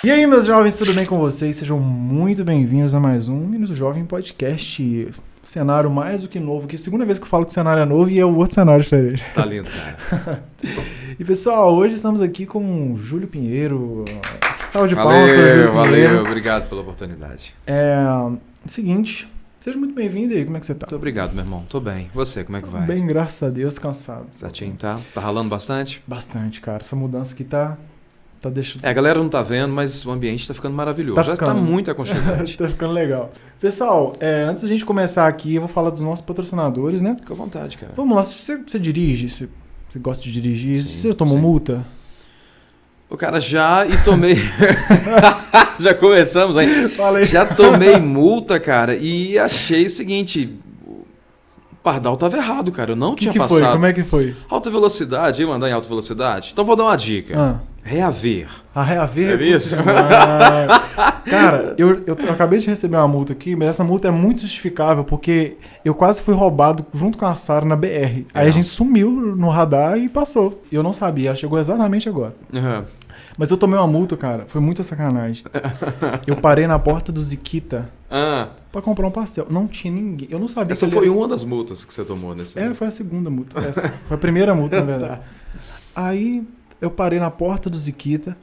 E aí, meus jovens, tudo bem com vocês? Sejam muito bem-vindos a mais um Minuto Jovem Podcast. Cenário mais do que novo, que é a segunda vez que eu falo que o cenário é novo e é o outro cenário diferente. Tá lindo, cara. E pessoal, hoje estamos aqui com o Júlio Pinheiro. Salve de palmas para o Júlio Pinheiro. Valeu, obrigado pela oportunidade. Seguinte, seja muito bem-vindo aí, como é que você tá? Muito obrigado, meu irmão. Tô bem. Você, como é que vai? Bem, graças a Deus, cansado. Certinho, tá? Tá ralando bastante? Bastante, cara. Essa mudança aqui tá deixando... A galera não tá vendo, mas o ambiente tá ficando maravilhoso. Já tá muito aconchegante. Tá ficando legal. Pessoal, antes da gente começar aqui, eu vou falar dos nossos patrocinadores, né? Fica à vontade, cara. Vamos lá, você dirige, você gosta de dirigir, Sim, você tomou multa? O cara já tomei... Já começamos aí. Falei. Já tomei multa, cara, e achei o seguinte... O Pardal tava errado, cara. Eu não tinha passado. Foi? Como é que foi? Alta velocidade, eu andar em alta velocidade? Então vou dar uma dica. Reaver. Reaver? É isso? Cara, eu acabei de receber uma multa aqui, mas essa multa é muito justificável, porque eu quase fui roubado junto com a Sara na BR. Aí a gente sumiu no radar e passou. Eu não sabia, ela chegou exatamente agora. Uhum. Mas eu tomei uma multa, cara, foi muita sacanagem. Eu parei na porta do Ziquita pra comprar um pastel. Não tinha ninguém, eu não sabia. Essa foi uma das multas que você tomou nesse ano. Foi a segunda multa. Essa foi a primeira multa, na verdade. Aí eu parei na porta do Ziquita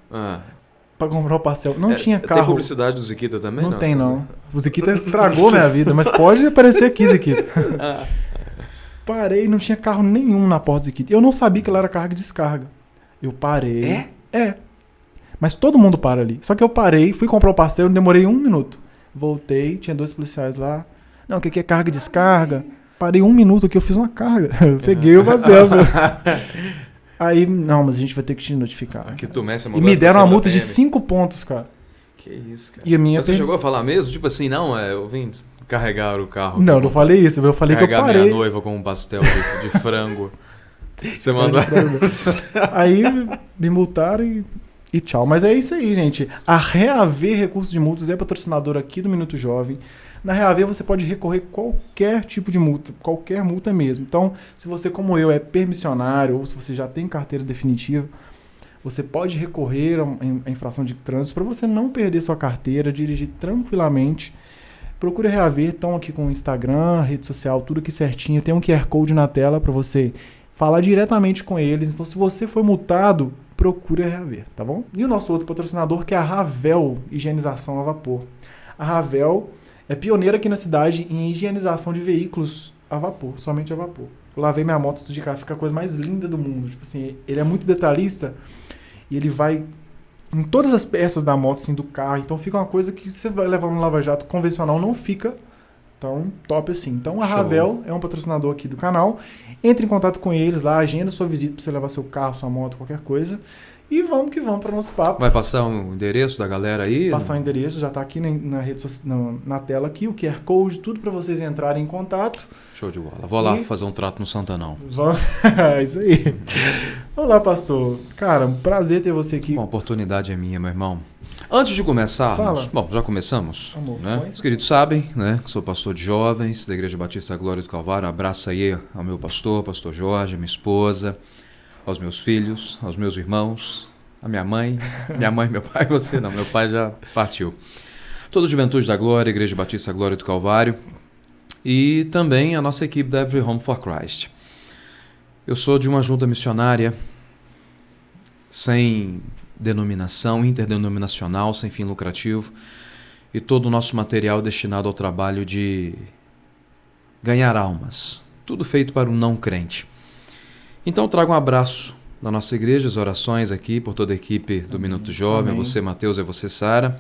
pra comprar o pastel. Não tinha carro. Tem publicidade do Ziquita também? Não tem, não. O Ziquita estragou minha vida, mas pode aparecer aqui, Ziquita. Parei, não tinha carro nenhum na porta do Ziquita. Eu não sabia que ela era carga e descarga. Eu parei. Mas todo mundo para ali. Só que eu parei, fui comprar o pastel, demorei 1 minuto. Voltei, tinha 2 policiais lá. Não, o que é carga e descarga? Parei 1 minuto aqui, eu fiz uma carga. Peguei o pastel. Aí, não, mas a gente vai ter que te notificar. Aqui tu e me deram uma multa de 5 pontos, cara. Que isso, cara. E a minha você chegou a falar mesmo? Tipo assim, não, eu vim carregar o carro. Não, não falei isso. Eu falei que eu parei. Minha noiva com um pastel de frango. Você mandou... Aí me multaram e tchau. Mas é isso aí, gente. A Reaver Recursos de Multas é patrocinadora aqui do Minuto Jovem. Na Reaver você pode recorrer qualquer tipo de multa, qualquer multa mesmo. Então, se você, como eu, é permissionário ou se você já tem carteira definitiva, você pode recorrer à infração de trânsito para você não perder sua carteira, dirigir tranquilamente. Procure a Reaver, estão aqui com o Instagram, rede social, tudo aqui certinho. Tem um QR Code na tela para você falar diretamente com eles. Então, se você foi multado, procure a Reaver, tá bom? E o nosso outro patrocinador, que é a Ravel Higienização a Vapor. A Ravel é pioneira aqui na cidade em higienização de veículos a vapor, somente a vapor. Eu lavei minha moto de carro, fica a coisa mais linda do mundo. Tipo assim, ele é muito detalhista e ele vai em todas as peças da moto, assim, do carro. Então fica uma coisa que você vai levar no lava-jato convencional, não fica tão top assim. Então a Ravel é um patrocinador aqui do canal. Entre em contato com eles lá, agenda sua visita para você levar seu carro, sua moto, qualquer coisa. E vamos que vamos para o nosso papo. Vai passar o endereço da galera aí? Passar o endereço, já está aqui na rede social, na tela aqui, o QR Code, tudo para vocês entrarem em contato. Show de bola. Vou lá fazer um trato no Santanão. Isso aí. Olá, pastor. Cara, um prazer ter você aqui. Uma oportunidade é minha, meu irmão. Antes de começarmos, bom, já começamos, né? Os queridos sabem, né, que sou pastor de jovens da Igreja Batista Glória do Calvário. Abraço aí ao meu pastor Jorge, a minha esposa, aos meus filhos, aos meus irmãos, a minha mãe, meu pai, você não, meu pai já partiu. Toda a Juventude da Glória, Igreja Batista Glória do Calvário e também a nossa equipe da Every Home for Christ. Eu sou de uma junta missionária sem denominação, interdenominacional, sem fim lucrativo, e todo o nosso material destinado ao trabalho de ganhar almas, tudo feito para um não crente. Então trago um abraço da nossa igreja, as orações aqui por toda a equipe do Minuto Jovem, a você Mateus e a você Sara,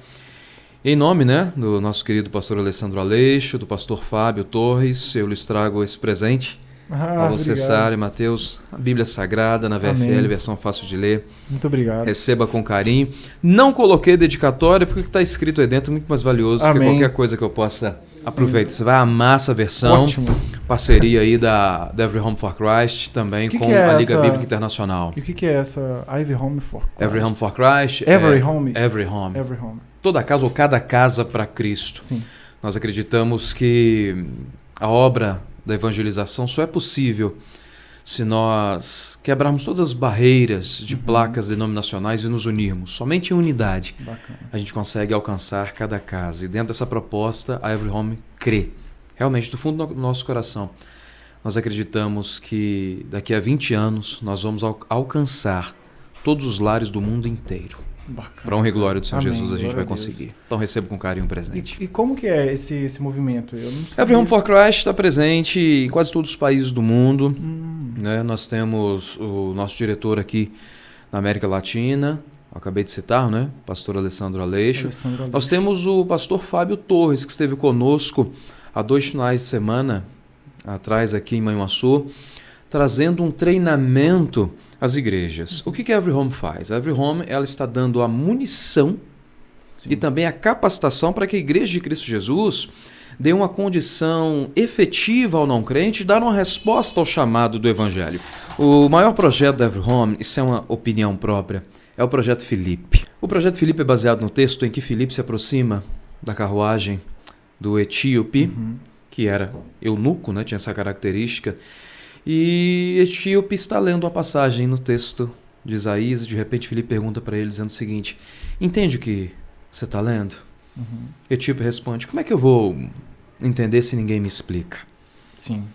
em nome, né, do nosso querido pastor Alessandro Aleixo, do pastor Fábio Torres, eu lhes trago esse presente. A você, Sara e Mateus, a Bíblia Sagrada na VFL, versão fácil de ler. Muito obrigado. Receba com carinho. Não coloquei dedicatória porque o que está escrito aí dentro é muito mais valioso do que qualquer coisa que eu possa aproveitar. Você vai amar essa versão. Ótimo. Parceria aí da Every Home for Christ, também com a Liga Bíblica Internacional. E o que é essa Every Home for Christ? Every Home for Christ. Every Home? Every Home. Every Home. Toda casa ou cada casa para Cristo. Sim. Nós acreditamos que a obra da evangelização só é possível se nós quebrarmos todas as barreiras de placas denominacionais e nos unirmos somente em unidade, Bacana. a gente consegue alcançar cada casa. E dentro dessa proposta, a Every Home crê. Realmente, do fundo do nosso coração, nós acreditamos que daqui a 20 anos nós vamos alcançar todos os lares do mundo inteiro. Para honra e glória do Senhor Amém. Jesus, a gente Glória vai a Deus. conseguir. Então receba com carinho um presente. E como que é esse movimento? Eu não sei. Every Home for Christ está presente em quase todos os países do mundo. Né? Nós temos o nosso diretor aqui na América Latina, eu acabei de citar, né? Pastor Alessandro Aleixo. Nós temos o pastor Fábio Torres, que esteve conosco há 2 finais de semana atrás aqui em Manhuaçu, trazendo um treinamento às igrejas. O que a Every Home faz? A Every Home ela está dando a munição e também a capacitação para que a Igreja de Cristo Jesus dê uma condição efetiva ao não crente e dar uma resposta ao chamado do Evangelho. O maior projeto da Every Home, isso é uma opinião própria, é o Projeto Filipe. O Projeto Filipe é baseado no texto em que Filipe se aproxima da carruagem do etíope, que era eunuco, né, tinha essa característica, e etíope está lendo uma passagem no texto de Isaías e de repente Filipe pergunta para ele dizendo o seguinte: entende o que você está lendo? Etíope responde: como é que eu vou entender se ninguém me explica? Sim.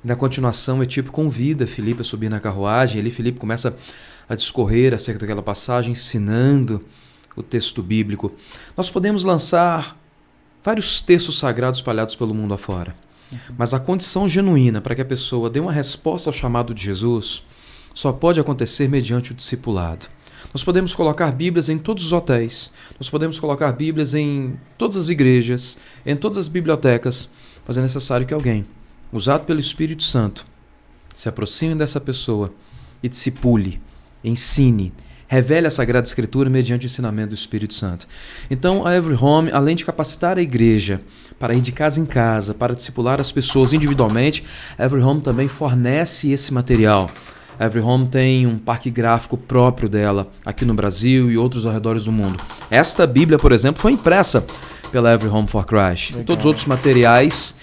Na continuação, Etíope convida Filipe a subir na carruagem, e ali Filipe começa a discorrer acerca daquela passagem, ensinando o texto bíblico. Nós podemos lançar vários textos sagrados espalhados pelo mundo afora. Mas a condição genuína para que a pessoa dê uma resposta ao chamado de Jesus só pode acontecer mediante o discipulado. Nós podemos colocar Bíblias em todos os hotéis, nós podemos colocar Bíblias em todas as igrejas, em todas as bibliotecas, mas é necessário que alguém, usado pelo Espírito Santo, se aproxime dessa pessoa e discipule, ensine, revele a Sagrada Escritura mediante o ensinamento do Espírito Santo. Então, a Every Home, além de capacitar a igreja para ir de casa em casa, para discipular as pessoas individualmente, a Every Home também fornece esse material. A Every Home tem um parque gráfico próprio dela, aqui no Brasil e outros arredores do mundo. Esta Bíblia, por exemplo, foi impressa pela Every Home for Christ. E todos os outros materiais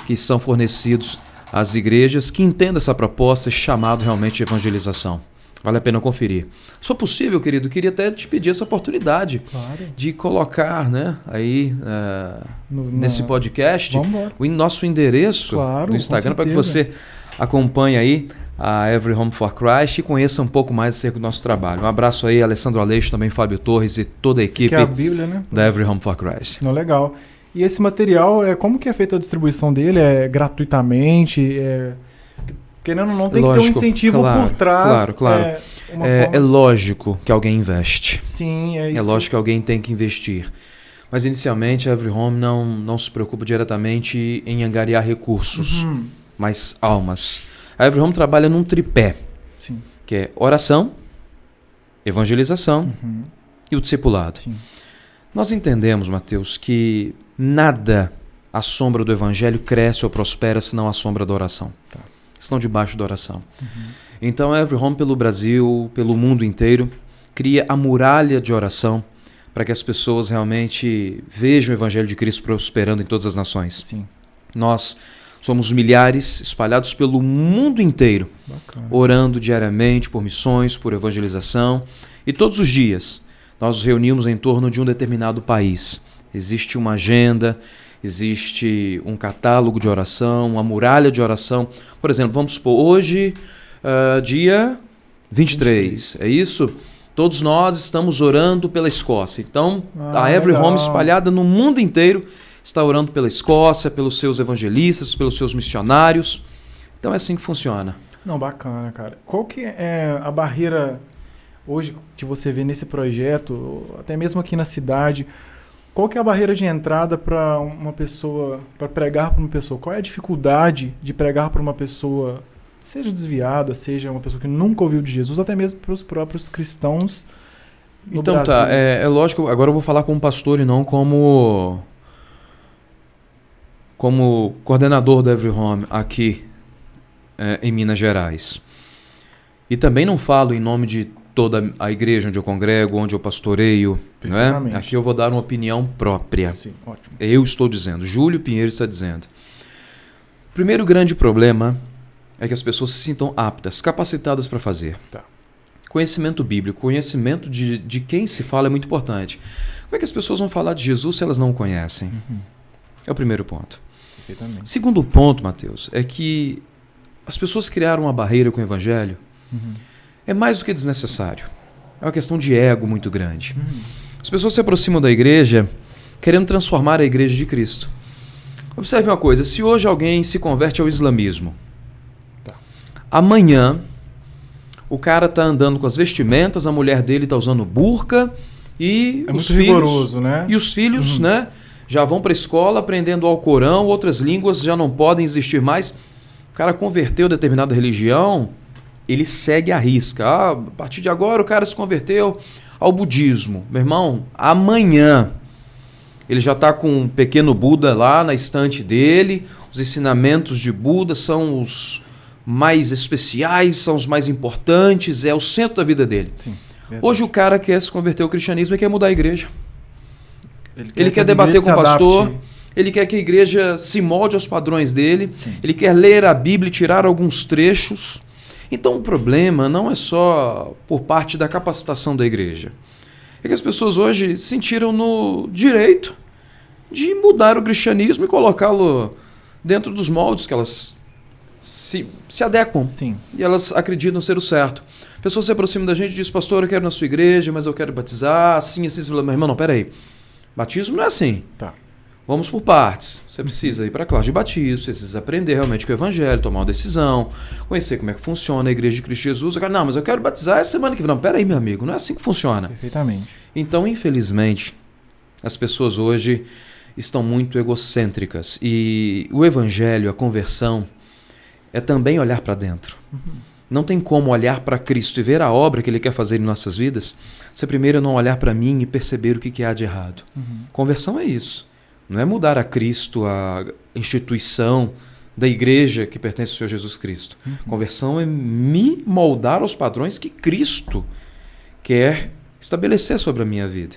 que são fornecidos às igrejas que entendam essa proposta, esse chamado realmente de evangelização. Vale a pena conferir. Se for possível, querido, queria até te pedir essa oportunidade de colocar, né, aí nesse podcast o nosso endereço no Instagram para que você acompanhe aí a Every Home for Christ e conheça um pouco mais acerca do nosso trabalho. Um abraço aí, Alessandro Aleixo, também Fábio Torres e toda a equipe a Bíblia, né? da Every Home for Christ. Não, legal. E esse material, como que é feita a distribuição dele? É gratuitamente? Querendo ou não, tem que ter um incentivo por trás. Claro. É lógico que alguém investe. Sim, é isso. É lógico que alguém tem que investir. Mas, inicialmente, a Every Home não se preocupa diretamente em angariar recursos, mas almas. A Every Home trabalha num tripé, que é oração, evangelização e o discipulado. Sim. Nós entendemos, Mateus, que nada à sombra do evangelho cresce ou prospera senão à sombra da oração. Estão debaixo da oração. Então a Every Home pelo Brasil, pelo mundo inteiro, cria a muralha de oração para que as pessoas realmente vejam o Evangelho de Cristo prosperando em todas as nações. Sim. Nós somos milhares espalhados pelo mundo inteiro, orando diariamente por missões, por evangelização, e todos os dias nós nos reunimos em torno de um determinado país. Existe uma agenda, existe um catálogo de oração, uma muralha de oração. Por exemplo, vamos supor, hoje, dia 23, é isso? Todos nós estamos orando pela Escócia. Então, a Every Home espalhada no mundo inteiro está orando pela Escócia, pelos seus evangelistas, pelos seus missionários. Então, é assim que funciona. Não, bacana, cara. Qual que é a barreira hoje que você vê nesse projeto, até mesmo aqui na cidade? Qual que é a barreira de entrada para uma pessoa, para pregar para uma pessoa? Qual é a dificuldade de pregar para uma pessoa, seja desviada, seja uma pessoa que nunca ouviu de Jesus, até mesmo para os próprios cristãos no Brasil? Então é lógico, agora eu vou falar como pastor e não como coordenador da Every Home aqui em Minas Gerais. E também não falo em nome de toda a igreja onde eu congrego, onde eu pastoreio, não é? Aqui eu vou dar uma opinião própria. Sim, ótimo. Eu estou dizendo, Júlio Pinheiro está dizendo. O primeiro grande problema é que as pessoas se sintam aptas, capacitadas para fazer. Tá. Conhecimento bíblico, conhecimento de quem se fala é muito importante. Como é que as pessoas vão falar de Jesus se elas não o conhecem? É o primeiro ponto. Perfeitamente. Segundo ponto, Mateus, é que as pessoas criaram uma barreira com o evangelho. É mais do que desnecessário. É uma questão de ego muito grande. As pessoas se aproximam da igreja querendo transformar a igreja de Cristo. Observe uma coisa, se hoje alguém se converte ao islamismo, amanhã o cara está andando com as vestimentas, a mulher dele está usando burca e É os muito filhos, rigoroso, né? e os filhos, né, já vão para a escola aprendendo ao Corão, outras línguas já não podem existir mais. O cara converteu determinada religião, ele segue à risca. A partir de agora o cara se converteu ao budismo. Meu irmão, amanhã ele já está com um pequeno Buda lá na estante dele. Os ensinamentos de Buda são os mais especiais, são os mais importantes, é o centro da vida dele. Sim, Hoje o cara quer se converter ao cristianismo e quer mudar a igreja. Ele que quer as debater igrejas com o se pastor, adaptem. ele quer que a igreja se molde aos padrões dele, Sim. ele quer ler a Bíblia e tirar alguns trechos. Então o problema não é só por parte da capacitação da igreja. É que as pessoas hoje se sentiram no direito de mudar o cristianismo e colocá-lo dentro dos moldes que elas se adequam. Sim. E elas acreditam ser o certo. Pessoas se aproximam da gente e dizem, pastor, eu quero ir na sua igreja, mas eu quero batizar, assim, assim. Você fala, meu irmão, não, peraí. Batismo não é assim. Tá. Vamos por partes. Você precisa ir para a classe de batismo, você precisa aprender realmente com o evangelho, tomar uma decisão, conhecer como é que funciona a igreja de Cristo Jesus. Eu quero, não, mas eu quero batizar essa semana que vem. Não, peraí, meu amigo, não é assim que funciona. Perfeitamente. Então, infelizmente, as pessoas hoje estão muito egocêntricas. E o evangelho, a conversão, é também olhar para dentro. Não tem como olhar para Cristo e ver a obra que Ele quer fazer em nossas vidas, se primeiro não olhar para mim e perceber o que há de errado. Conversão é isso. Não é mudar a Cristo, a instituição da igreja que pertence ao Senhor Jesus Cristo. Conversão é me moldar aos padrões que Cristo quer estabelecer sobre a minha vida.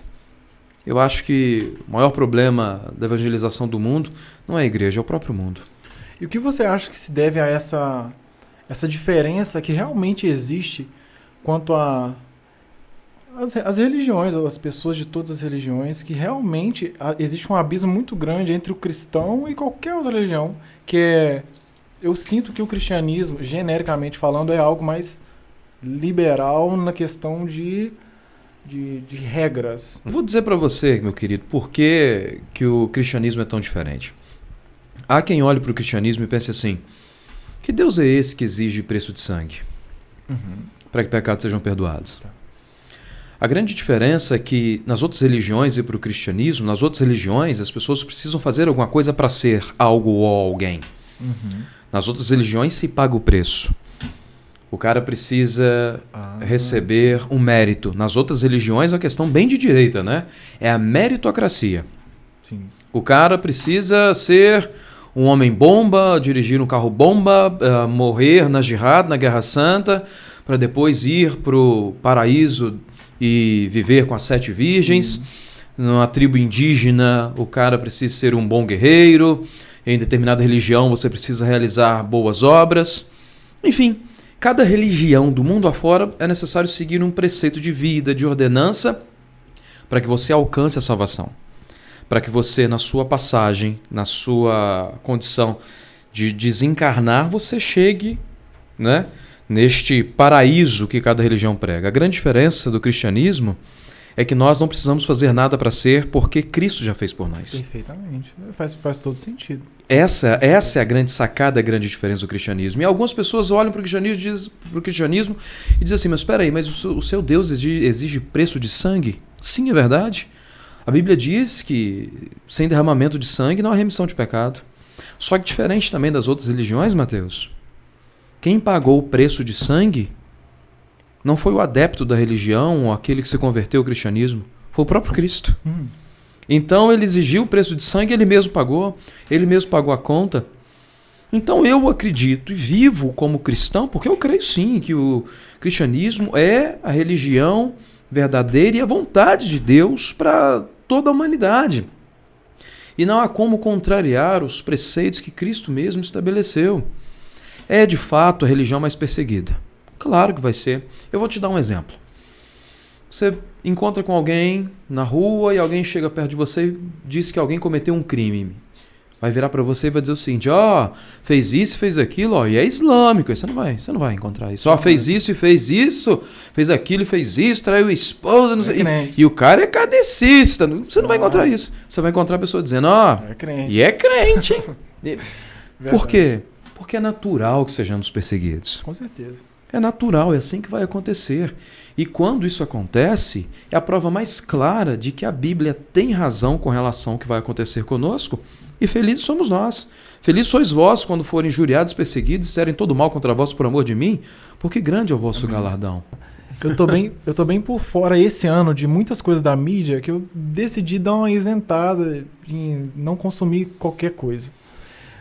Eu acho que o maior problema da evangelização do mundo não é a igreja, é o próprio mundo. E o que você acha que se deve a essa diferença que realmente existe quanto as religiões, as pessoas de todas as religiões, que realmente existe um abismo muito grande entre o cristão e qualquer outra religião, que é... Eu sinto que o cristianismo, genericamente falando, é algo mais liberal na questão de regras. Vou dizer para você, meu querido, por que o cristianismo é tão diferente. Há quem olhe para o cristianismo e pense assim, que Deus é esse que exige preço de sangue para que pecados sejam perdoados? A grande diferença é que nas outras religiões e para o cristianismo, nas outras religiões as pessoas precisam fazer alguma coisa para ser algo ou alguém. Nas outras religiões se paga o preço. O cara precisa receber um mérito. Nas outras religiões é uma questão bem de direita, né? É a meritocracia. Sim. O cara precisa ser um homem-bomba, dirigir um carro-bomba, morrer na jihad, na Guerra Santa, para depois ir para o paraíso e viver com as 7 virgens. Sim. Numa tribo indígena, o cara precisa ser um bom guerreiro. Em determinada religião, você precisa realizar boas obras. Enfim, cada religião do mundo afora é necessário seguir um preceito de vida, de ordenança, para que você alcance a salvação. Para que você, na sua passagem, na sua condição de desencarnar, você chegue, né, neste paraíso que cada religião prega. A grande diferença do cristianismo é que nós não precisamos fazer nada para ser, porque Cristo já fez por nós. Perfeitamente. Faz todo sentido. Essa é a grande sacada, a grande diferença do cristianismo. E algumas pessoas olham para o cristianismo e dizem assim, mas espera aí, mas o seu Deus exige preço de sangue? Sim, é verdade. A Bíblia diz que sem derramamento de sangue não há remissão de pecado. Só que diferente também das outras religiões, Mateus, quem pagou o preço de sangue não foi o adepto da religião ou aquele que se converteu ao cristianismo, foi o próprio Cristo. Então ele exigiu o preço de sangue, ele mesmo pagou a conta. Então eu acredito e vivo como cristão, porque eu creio sim que o cristianismo é a religião verdadeira e a vontade de Deus para toda a humanidade. E não há como contrariar os preceitos que Cristo mesmo estabeleceu. É de fato a religião mais perseguida? Claro que vai ser. Eu vou te dar um exemplo. Você encontra com alguém na rua e alguém chega perto de você e diz que alguém cometeu um crime. Vai virar para você e vai dizer o seguinte: fez isso, fez aquilo, e é islâmico. Aí você não vai encontrar isso. Fez isso e fez isso, fez aquilo e fez isso, traiu a esposa, não sei, e o cara é kardecista. Você não vai encontrar isso. Você vai encontrar a pessoa dizendo: é crente. E é crente, hein? Por quê? Porque é natural que sejamos perseguidos. Com certeza. É natural, é assim que vai acontecer. E quando isso acontece, é a prova mais clara de que a Bíblia tem razão com relação ao que vai acontecer conosco. E felizes somos nós. Felizes sois vós quando forem injuriados, perseguidos, disserem todo mal contra vós por amor de mim, porque grande é o vosso galardão. Eu tô bem por fora esse ano de muitas coisas da mídia que eu decidi dar uma isentada em não consumir qualquer coisa.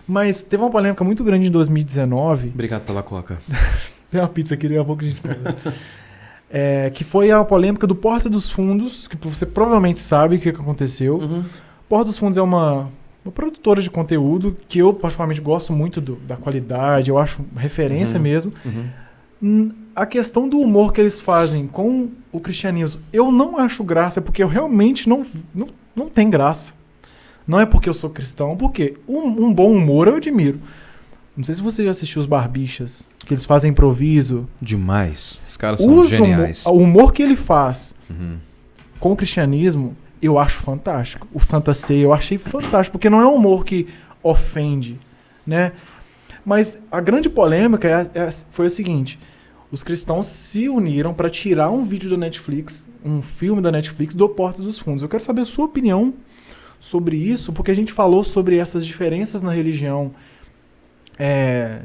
Mas teve uma polêmica muito grande em 2019. Obrigado pela coca. Tem uma pizza aqui, daqui a pouco a gente pega. Que foi a polêmica do Porta dos Fundos, que você provavelmente sabe o que aconteceu. Porta dos Fundos é uma produtora de conteúdo que eu particularmente gosto muito da qualidade, eu acho referência mesmo. A questão do humor que eles fazem com o cristianismo, eu não acho graça, porque eu realmente não tem graça. Não é porque eu sou cristão, porque um bom humor eu admiro. Não sei se você já assistiu os Barbixas, que eles fazem improviso. Demais. Os caras são geniais. O humor que ele faz com o cristianismo, eu acho fantástico. O Santa Ceia eu achei fantástico, porque não é um humor que ofende, né? Mas a grande polêmica foi a seguinte: os cristãos se uniram para tirar um vídeo da Netflix, um filme da Netflix, do Porta dos Fundos. Eu quero saber a sua opinião sobre isso, porque a gente falou sobre essas diferenças na religião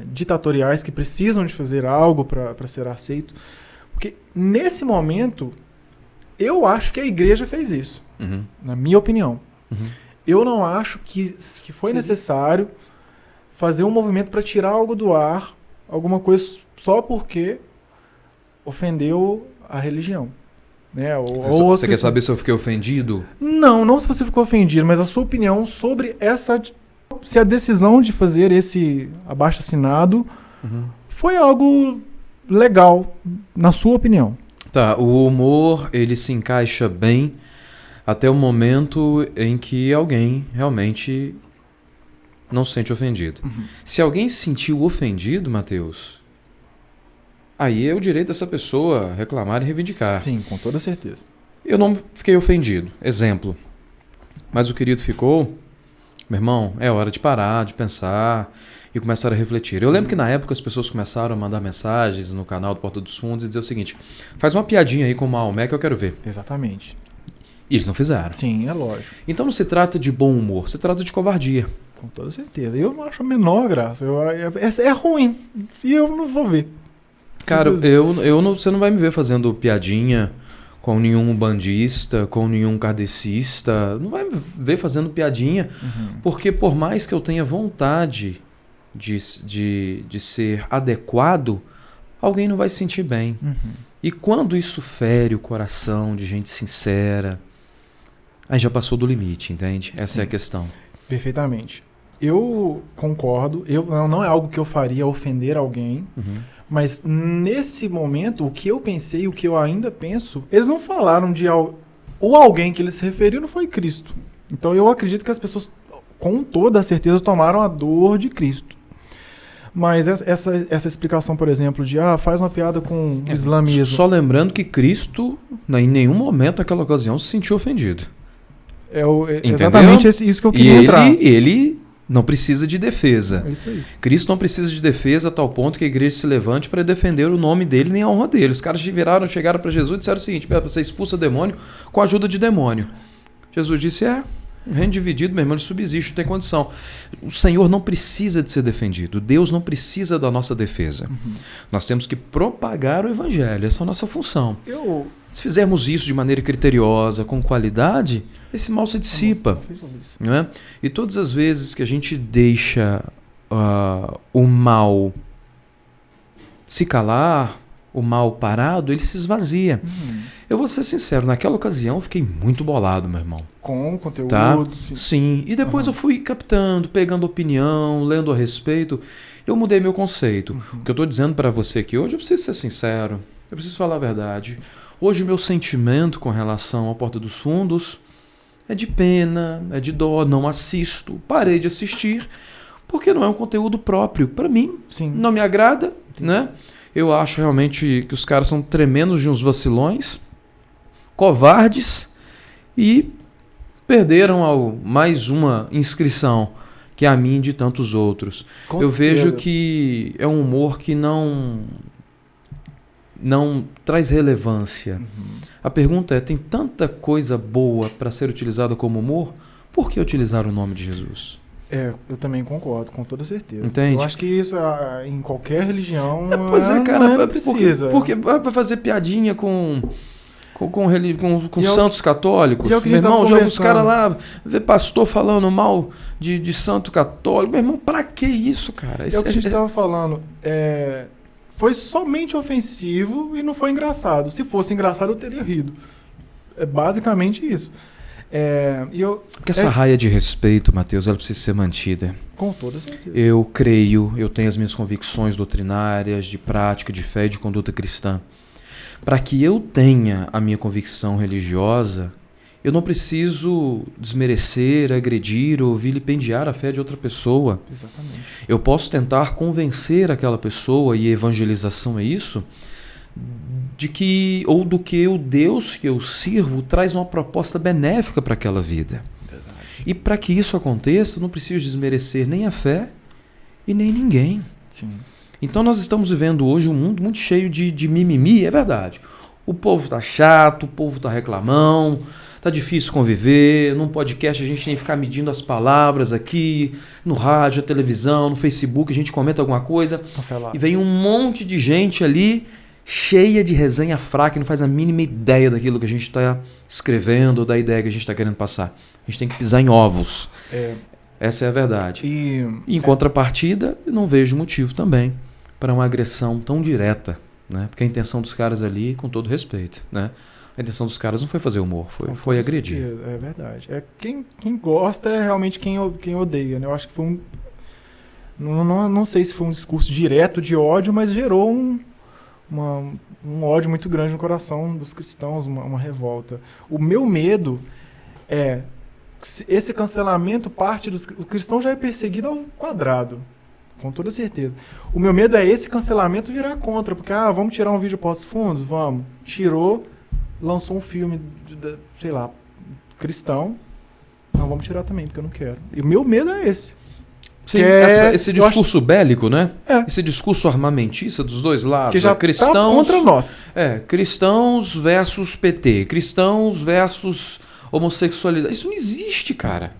ditatoriais que precisam de fazer algo para ser aceito. Porque nesse momento, eu acho que a igreja fez isso, na minha opinião. Eu não acho que foi necessário fazer um movimento para tirar algo do ar, alguma coisa só porque ofendeu a religião. Né? Você quer saber se eu fiquei ofendido? Não se você ficou ofendido, mas a sua opinião sobre se a decisão de fazer esse abaixo-assinado foi algo legal, na sua opinião. Tá, o humor, ele se encaixa bem até o momento em que alguém realmente não se sente ofendido. Se alguém se sentiu ofendido, Mateus, aí é o direito dessa pessoa reclamar e reivindicar. Sim, com toda certeza. Eu não fiquei ofendido. Exemplo. Mas o querido ficou. Meu irmão, é hora de parar, de pensar e começar a refletir. Eu lembro que na época as pessoas começaram a mandar mensagens no canal do Porta dos Fundos e dizer o seguinte: faz uma piadinha aí com o Maomé que eu quero ver. Exatamente. E eles não fizeram. Sim, é lógico. Então não se trata de bom humor, se trata de covardia. Com toda certeza. Eu não acho a menor graça. É ruim. E eu não vou ver. Cara, você não vai me ver fazendo piadinha com nenhum bandista, com nenhum kardecista. Não vai me ver fazendo piadinha, porque por mais que eu tenha vontade de ser adequado, alguém não vai se sentir bem. E quando isso fere o coração de gente sincera, aí já passou do limite, entende? Essa Sim. é a questão. Perfeitamente. Eu concordo. Não é algo que eu faria ofender alguém. Mas nesse momento, o que eu pensei, o que eu ainda penso, eles não falaram de o alguém que eles se referiram foi Cristo. Então eu acredito que as pessoas, com toda certeza, tomaram a dor de Cristo. Mas essa explicação, por exemplo, de faz uma piada com o islamismo. Só lembrando que Cristo, em nenhum momento naquela ocasião, se sentiu ofendido. Exatamente isso que eu queria entrar. Ele não precisa de defesa. É isso aí. Cristo não precisa de defesa a tal ponto que a igreja se levante para defender o nome dele nem a honra dele. Os caras chegaram para Jesus e disseram o seguinte: você expulsa demônio com a ajuda de demônio. Jesus disse: um reino dividido, meu irmão, ele subsiste, não tem condição. O Senhor não precisa de ser defendido. Deus não precisa da nossa defesa. Nós temos que propagar o evangelho. Essa é a nossa função. Se fizermos isso de maneira criteriosa, com qualidade, esse mal se dissipa. Não é? E todas as vezes que a gente deixa o mal se calar, o mal parado, ele se esvazia. Eu vou ser sincero, naquela ocasião eu fiquei muito bolado, meu irmão. Com conteúdo. Tá? Sim. E depois eu fui captando, pegando opinião, lendo a respeito. eu mudei meu conceito. O que eu estou dizendo para você aqui hoje, eu preciso ser sincero, eu preciso falar a verdade. Hoje o meu sentimento com relação à Porta dos Fundos é de pena, é de dó, não assisto, parei de assistir, porque não é um conteúdo próprio para mim. Sim. Não me agrada, né? Eu acho realmente que os caras são tremendos de uns vacilões, covardes e perderam mais uma inscrição, que é a mim e de tantos outros. Com eu certeza. vejo que é um humor que não traz relevância. A pergunta é, tem tanta coisa boa para ser utilizada como humor, por que utilizar o nome de Jesus? Eu também concordo, com toda certeza. Entende? Eu acho que isso em qualquer religião Pois é, cara, não precisa. Porque vai fazer piadinha com E é o santos católicos. e é o que a Meu gente irmão, tava joga os conversando. caras lá, vê pastor falando mal de santo católico. Meu irmão, pra que isso, cara? É o que a gente estava falando. Foi somente ofensivo e não foi engraçado. Se fosse engraçado, eu teria rido. É basicamente isso. Porque essa raia de respeito, Mateus, ela precisa ser mantida. Com toda certeza. Eu creio, eu tenho as minhas convicções doutrinárias, de prática, de fé e de conduta cristã. Para que eu tenha a minha convicção religiosa, eu não preciso desmerecer, agredir ou vilipendiar a fé de outra pessoa. Exatamente. Eu posso tentar convencer aquela pessoa, e evangelização é isso, do que o Deus que eu sirvo traz uma proposta benéfica para aquela vida. Verdade. E para que isso aconteça, eu não preciso desmerecer nem a fé e nem ninguém. Sim. Então nós estamos vivendo hoje um mundo muito cheio de mimimi, é verdade. O povo tá chato, o povo tá reclamão, tá difícil conviver. Num podcast a gente tem que ficar medindo as palavras aqui, no rádio, na televisão, no Facebook, a gente comenta alguma coisa Cancelado. e vem um monte de gente ali cheia de resenha fraca e não faz a mínima ideia daquilo que a gente está escrevendo ou da ideia que a gente está querendo passar. A gente tem que pisar em ovos. Essa é a verdade. E em contrapartida, eu não vejo motivo também para uma agressão tão direta, né? Porque a intenção dos caras ali, com todo respeito, né? A intenção dos caras não foi fazer humor, foi agredir. É verdade. Quem gosta é realmente quem odeia, né? Eu acho que foi não sei se foi um discurso direto de ódio, mas gerou um ódio muito grande no coração dos cristãos, uma revolta. O meu medo é esse cancelamento parte dos... O cristão já é perseguido ao quadrado, com toda certeza. O meu medo é esse cancelamento virar contra, porque, vamos tirar um vídeo Porta dos Fundos? Vamos. Tirou, lançou um filme, sei lá, cristão. Não, vamos tirar também, porque eu não quero. E o meu medo é esse. Sim, Que esse discurso bélico, né? É. Esse discurso armamentista dos dois lados. Que já cristãos tá contra nós. Cristãos versus PT, cristãos versus homossexualidade. Isso não existe, cara.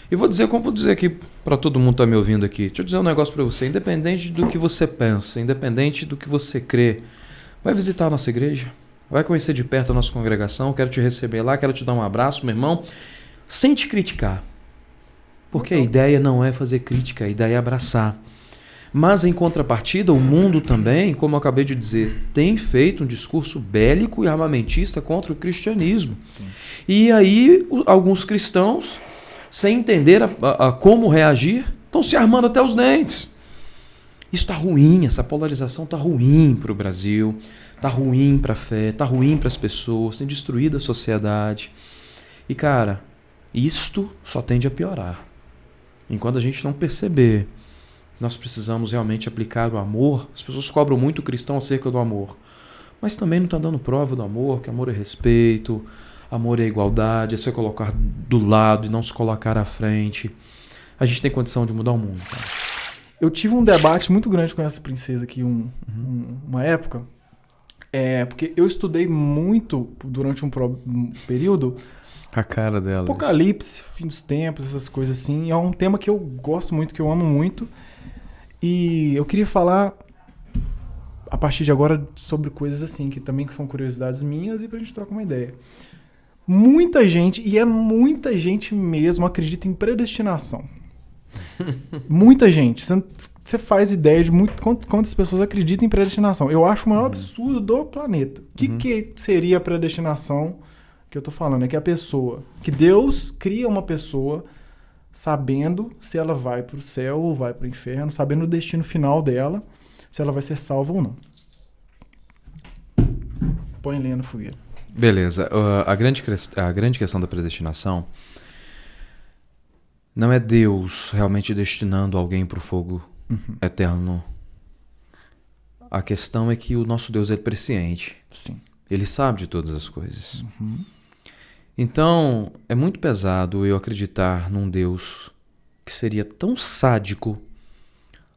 Eu vou dizer, como vou dizer aqui para todo mundo que tá me ouvindo aqui. Deixa eu dizer um negócio para você. Independente do que você pensa, independente do que você crê, vai visitar a nossa igreja, vai conhecer de perto a nossa congregação, quero te receber lá, quero te dar um abraço, meu irmão, sem te criticar. Porque a ideia não é fazer crítica, a ideia é abraçar. Mas, em contrapartida, o mundo também, como eu acabei de dizer, tem feito um discurso bélico e armamentista contra o cristianismo. Sim. E aí, alguns cristãos, sem entender a como reagir, estão se armando até os dentes. Isso está ruim, essa polarização está ruim para o Brasil, está ruim para a fé, está ruim para as pessoas, tem destruído a sociedade. E, cara, isto só tende a piorar. Enquanto a gente não perceber, nós precisamos realmente aplicar o amor. As pessoas cobram muito o cristão acerca do amor, mas também não estão dando prova do amor, que amor é respeito, amor é igualdade, é se colocar do lado e não se colocar à frente. A gente tem condição de mudar o mundo, cara. Eu tive um debate muito grande com essa princesa aqui uma época, porque eu estudei muito durante um período A cara dela. Apocalipse, fim dos tempos, essas coisas assim. É um tema que eu gosto muito, que eu amo muito. E eu queria falar, a partir de agora, sobre coisas assim, que também são curiosidades minhas e pra gente trocar uma ideia. Muita gente, e é muita gente mesmo, acredita em predestinação. Muita gente. Você faz ideia de quantas pessoas acreditam em predestinação. Eu acho o maior absurdo do planeta. O que seria a predestinação? Que eu tô falando, é que a pessoa, que Deus cria uma pessoa sabendo se ela vai para o céu ou vai para o inferno, sabendo o destino final dela, se ela vai ser salva ou não. Põe lenha na fogueira. Beleza. A grande questão da predestinação não é Deus realmente destinando alguém para o fogo eterno. A questão é que o nosso Deus é presciente. Sim. Ele sabe de todas as coisas. Então, é muito pesado eu acreditar num Deus que seria tão sádico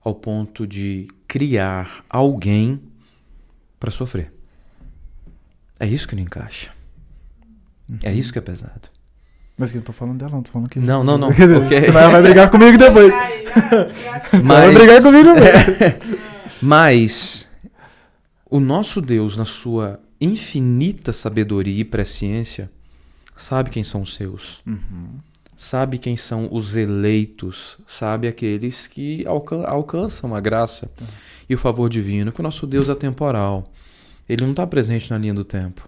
ao ponto de criar alguém para sofrer. É isso que não encaixa. É isso que é pesado. Mas que eu não tô falando dela, não tô falando que... Não. Okay. Você vai brigar comigo depois. Você vai brigar comigo depois. Mas o nosso Deus, na sua infinita sabedoria e presciência, sabe quem são os seus. Sabe quem são os eleitos. Sabe aqueles que alcançam a graça e o favor divino. Que o nosso Deus é atemporal. Ele não está presente na linha do tempo.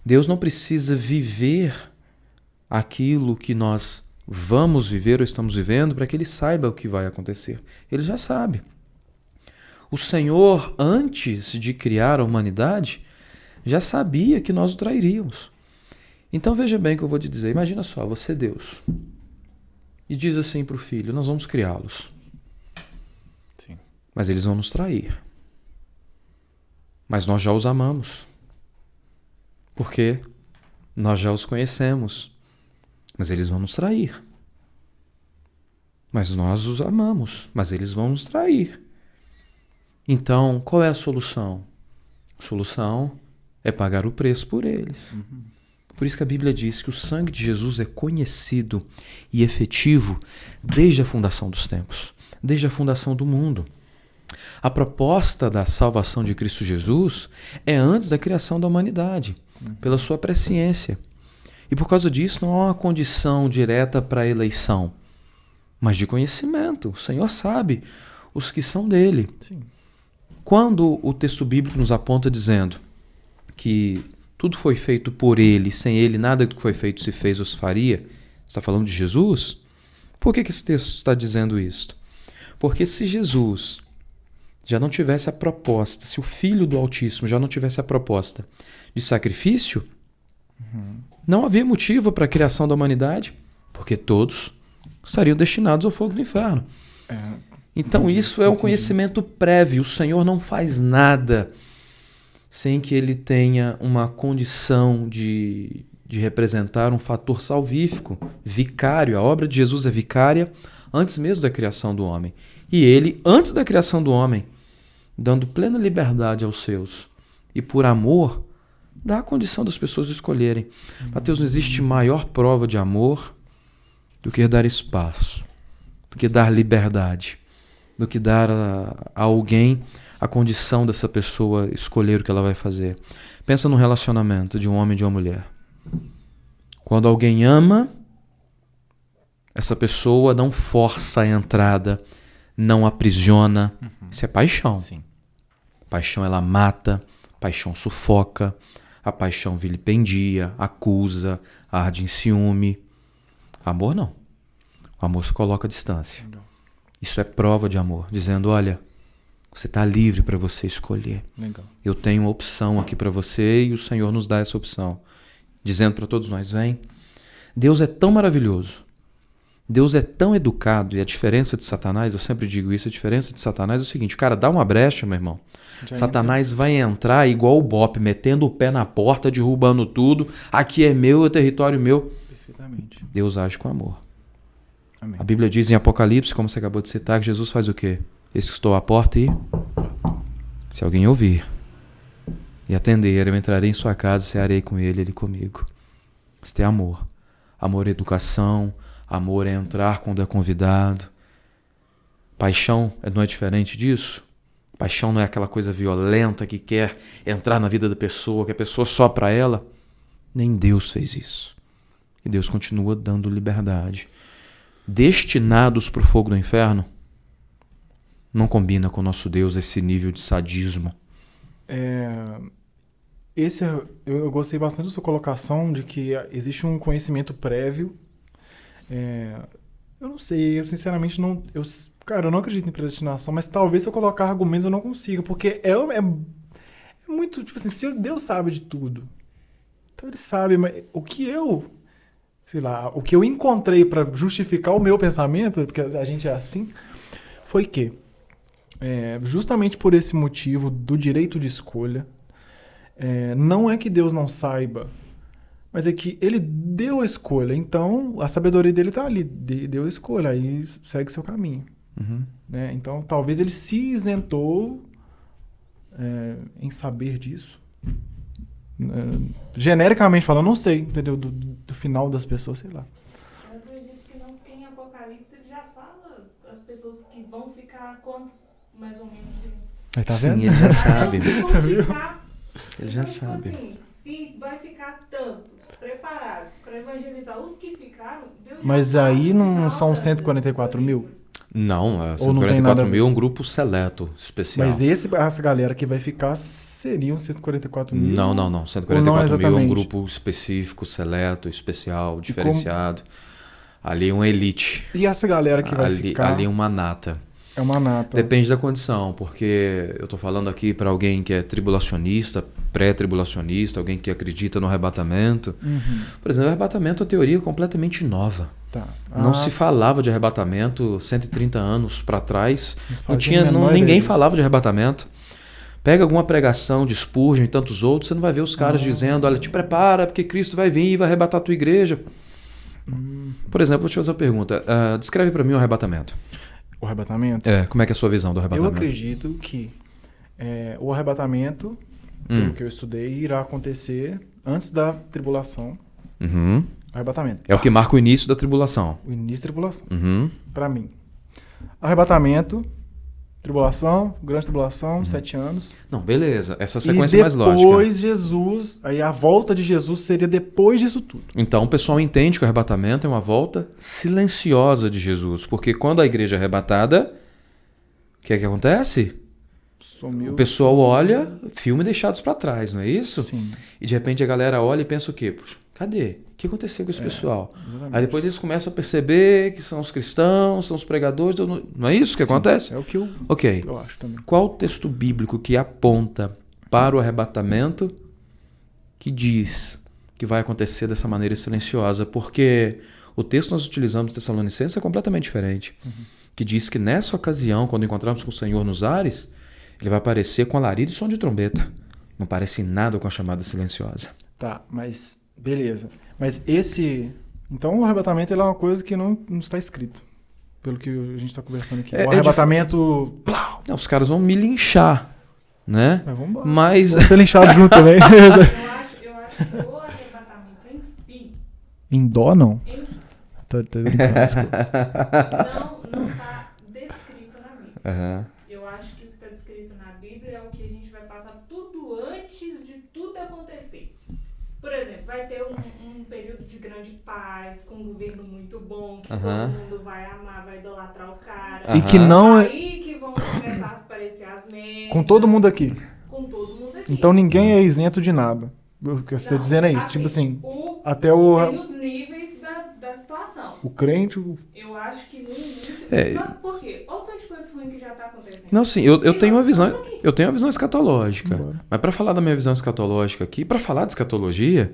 Deus não precisa viver aquilo que nós vamos viver ou estamos vivendo para que Ele saiba o que vai acontecer. Ele já sabe. O Senhor, antes de criar a humanidade, já sabia que nós o trairíamos. Então veja bem o que eu vou te dizer. Imagina só, você é Deus. E diz assim para o filho, nós vamos criá-los. Sim. Mas eles vão nos trair. Mas nós já os amamos. Porque nós já os conhecemos. Mas eles vão nos trair. Mas nós os amamos. Mas eles vão nos trair. Então, qual é a solução? A solução é pagar o preço por eles. Por isso que a Bíblia diz que o sangue de Jesus é conhecido e efetivo desde a fundação dos tempos, desde a fundação do mundo. A proposta da salvação de Cristo Jesus é antes da criação da humanidade, pela sua presciência. E por causa disso não há uma condição direta para a eleição, mas de conhecimento. O Senhor sabe os que são dele. Sim. Quando o texto bíblico nos aponta dizendo que tudo foi feito por ele, sem ele nada do que foi feito se fez ou se faria, está falando de Jesus? Por que esse texto está dizendo isso? Porque se Jesus já não tivesse a proposta, se o Filho do Altíssimo já não tivesse a proposta de sacrifício, não havia motivo para a criação da humanidade, porque todos estariam destinados ao fogo do inferno. Então isso é um conhecimento prévio. O Senhor não faz nada sem que ele tenha uma condição de representar um fator salvífico, vicário. A obra de Jesus é vicária antes mesmo da criação do homem. E ele, antes da criação do homem, dando plena liberdade aos seus, e por amor, dá a condição das pessoas escolherem. Mateus, não existe maior prova de amor do que dar espaço, do que dar liberdade, do que dar a alguém a condição dessa pessoa escolher o que ela vai fazer. Pensa num relacionamento de um homem e de uma mulher. Quando alguém ama, essa pessoa não força a entrada, não aprisiona. Isso é paixão. Sim. Paixão ela mata, paixão sufoca, a paixão vilipendia, acusa, arde em ciúme. Amor não. O amor se coloca à distância. Isso é prova de amor, dizendo, olha, você está livre para você escolher. Legal. Eu tenho uma opção aqui para você e o Senhor nos dá essa opção. Dizendo para todos nós, vem. Deus é tão maravilhoso. Deus é tão educado. E a diferença de Satanás, eu sempre digo isso, a diferença de Satanás é o seguinte, cara, dá uma brecha, meu irmão. Satanás vai entrar igual o Bop, metendo o pé na porta, derrubando tudo. Aqui é meu, é território meu. Perfeitamente. Deus age com amor. Amém. A Bíblia diz em Apocalipse, como você acabou de citar, que Jesus faz o quê? Eis que estou à porta e se alguém ouvir e atender, eu entrarei em sua casa e cearei com ele, ele comigo. Isso é amor. Amor é educação, amor é entrar quando é convidado. Paixão não é diferente disso? Paixão não é aquela coisa violenta que quer entrar na vida da pessoa, que a pessoa só para ela. Nem Deus fez isso. E Deus continua dando liberdade. Destinados para o fogo do inferno, não combina com o nosso Deus esse nível de sadismo. Eu gostei bastante da sua colocação de que existe um conhecimento prévio. Eu não sei, eu sinceramente não... Cara, eu não acredito em predestinação, mas talvez se eu colocar argumentos eu não consiga, porque é muito, tipo assim, se Deus sabe de tudo, então ele sabe, mas o que eu encontrei pra justificar o meu pensamento, porque a gente é assim, foi que, justamente por esse motivo do direito de escolha, não é que Deus não saiba, mas é que ele deu a escolha. Então, a sabedoria dele tá ali. Deu a escolha. Aí segue seu caminho. Uhum. Né? Então, talvez ele se isentou em saber disso. Genericamente falando, não sei. Entendeu? Do final das pessoas, sei lá. Eu acredito que não, porque em Apocalipse ele já fala as pessoas que vão ficar quantos, mais ou menos. Aí, tá Sim, vendo? ele já sabe. Ele já sabe. Assim, se vai ficar tantos preparados para evangelizar os que ficaram, Deus já Mas sabe aí o não final são da- 144 mil? Não, Ou não tem nada a 144 ver? mil é um grupo seleto, especial. Mas essa galera que vai ficar seriam 144 mil? Não. Ou não 144 mil é um exatamente? grupo específico, seleto, especial, diferenciado. Ali é uma elite. E essa galera que vai ficar Ali é uma nata. é uma nata. Depende da condição, porque eu estou falando aqui para alguém que é tribulacionista, pré-tribulacionista, alguém que acredita no arrebatamento. Uhum. Por exemplo, o arrebatamento é uma teoria completamente nova. Tá. Não se falava de arrebatamento 130 anos para trás. Não fazia a menor ideia Ninguém disso. falava de arrebatamento. Pega alguma pregação de Spurgeon e tantos outros, você não vai ver os caras dizendo, olha, te prepara, porque Cristo vai vir e vai arrebatar a tua igreja. Por exemplo, vou te fazer uma pergunta. Descreve para mim o arrebatamento. O arrebatamento? Como é que é a sua visão do Eu arrebatamento? acredito que o arrebatamento, pelo que eu estudei, irá acontecer antes da tribulação. Uhum. Arrebatamento. É o que marca o início da tribulação. O início da tribulação. Uhum. Pra mim. Arrebatamento, tribulação, grande tribulação, 7 anos. Não, beleza. Essa E sequência é mais lógica. depois Jesus, aí a volta de Jesus seria depois disso tudo. Então o pessoal entende que o arrebatamento é uma volta silenciosa de Jesus. Porque quando a igreja é arrebatada, o que é que acontece? Sumiu. O pessoal olha, filme deixados para trás, não é isso? Sim, E de repente a galera olha e pensa o quê? Puxa, cadê? O que aconteceu com esse pessoal? exatamente. Aí depois eles começam a perceber que são os cristãos, são os pregadores. Não é isso que acontece? É o que eu Ok. acho também. Qual o texto bíblico que aponta para o arrebatamento que diz que vai acontecer dessa maneira silenciosa? Porque o texto que nós utilizamos de Tessalonicenses é completamente diferente. Que diz que nessa ocasião, quando encontrarmos com o Senhor nos ares, ele vai aparecer com alarido e som de trombeta. Não parece nada com a chamada silenciosa. Tá, mas beleza. Mas então o arrebatamento ele é uma coisa que não está escrito. Pelo que a gente está conversando aqui. O arrebatamento... Não, os caras vão me linchar, né? Mas vamos embora. Mas Vamos ser linchados junto também. Eu acho que o arrebatamento em si Em dó, não. em- Tô brincando, desculpa. não está descrito na Bíblia. Aham. Eu acho que o que está descrito na Bíblia é o que a gente vai passar tudo antes de tudo acontecer. Por exemplo, vai ter um período de grande paz, com um governo muito bom, que Aham. todo mundo vai amar, vai idolatrar o cara. E que não é... Aí que vão começar a aparecer as merdas. Com todo mundo aqui. Com todo mundo aqui. Então ninguém é isento de nada. O que você está dizendo é isso. Tipo assim, até o Tem os níveis da situação. crente... Eu acho que no início... É. Por quê? Olha o tanto de coisa ruim que já está acontecendo. Não, sim, eu E tenho uma nós visão, estamos aqui. eu tenho uma visão escatológica. Embora. Mas para falar da minha visão escatológica aqui, para falar de escatologia,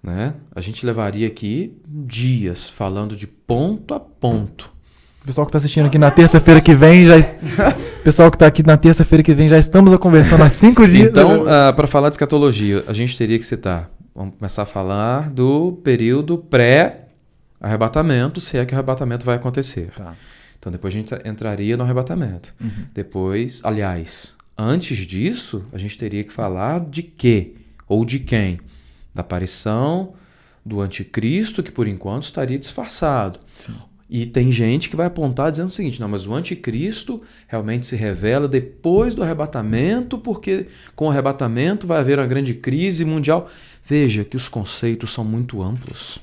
né, a gente levaria aqui dias falando de ponto a ponto. O pessoal que está assistindo aqui na terça-feira que vem já... O pessoal que está aqui na terça-feira que vem já estamos conversando há 5 dias. Então, para falar de escatologia, a gente teria que citar, vamos começar a falar do período pré-arrebatamento, se é que o arrebatamento vai acontecer. Tá. Então depois a gente entraria no arrebatamento. Depois, aliás, antes disso, a gente teria que falar de quê? Ou de quem? Da aparição do anticristo, que por enquanto estaria disfarçado. Sim. E tem gente que vai apontar dizendo o seguinte, não, mas o anticristo realmente se revela depois do arrebatamento, porque com o arrebatamento vai haver uma grande crise mundial. Veja que os conceitos são muito amplos.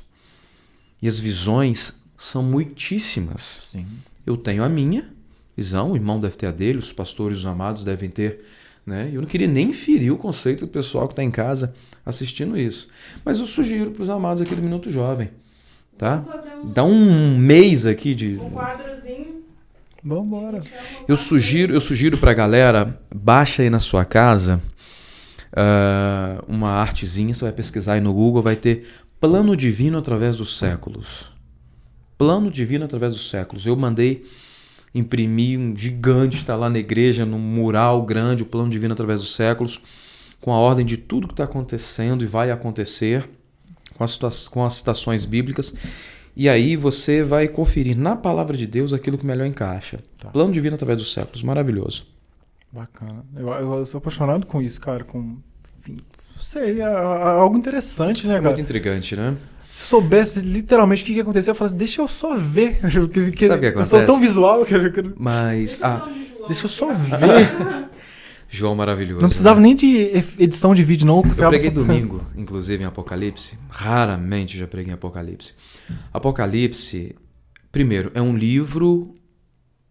E as visões são muitíssimas. Sim. Eu tenho a minha visão, o irmão deve ter a dele, os pastores, os amados devem ter, né? Eu não queria nem ferir o conceito do pessoal que está em casa assistindo isso. Mas eu sugiro para os amados aqui do Minuto Jovem, Tá? Vamos fazer Dá um mês aqui de... um quadrozinho. Vambora. Eu sugiro pra galera, baixa aí na sua casa uma artezinha, você vai pesquisar aí no Google, vai ter Plano Divino através dos séculos. Plano Divino através dos séculos. Eu mandei imprimir um gigante, está lá na igreja, num mural grande, o Plano Divino através dos séculos, com a ordem de tudo que está acontecendo e vai acontecer, com as citações bíblicas. E aí você vai conferir na palavra de Deus aquilo que melhor encaixa. Tá. Plano Divino através dos séculos, maravilhoso. Bacana. Eu sou apaixonado com isso, cara. Enfim, não sei, é algo interessante, né, cara? Muito intrigante, né? Se eu soubesse literalmente o que aconteceu, eu falasse, deixa eu só ver. Sabe o que Eu acontece? sou tão visual que Mas... deixa eu só ver. João maravilhoso. Não precisava nem de edição de vídeo, não. Eu preguei domingo, inclusive, em Apocalipse. Raramente já preguei em Apocalipse. Apocalipse, primeiro, é um livro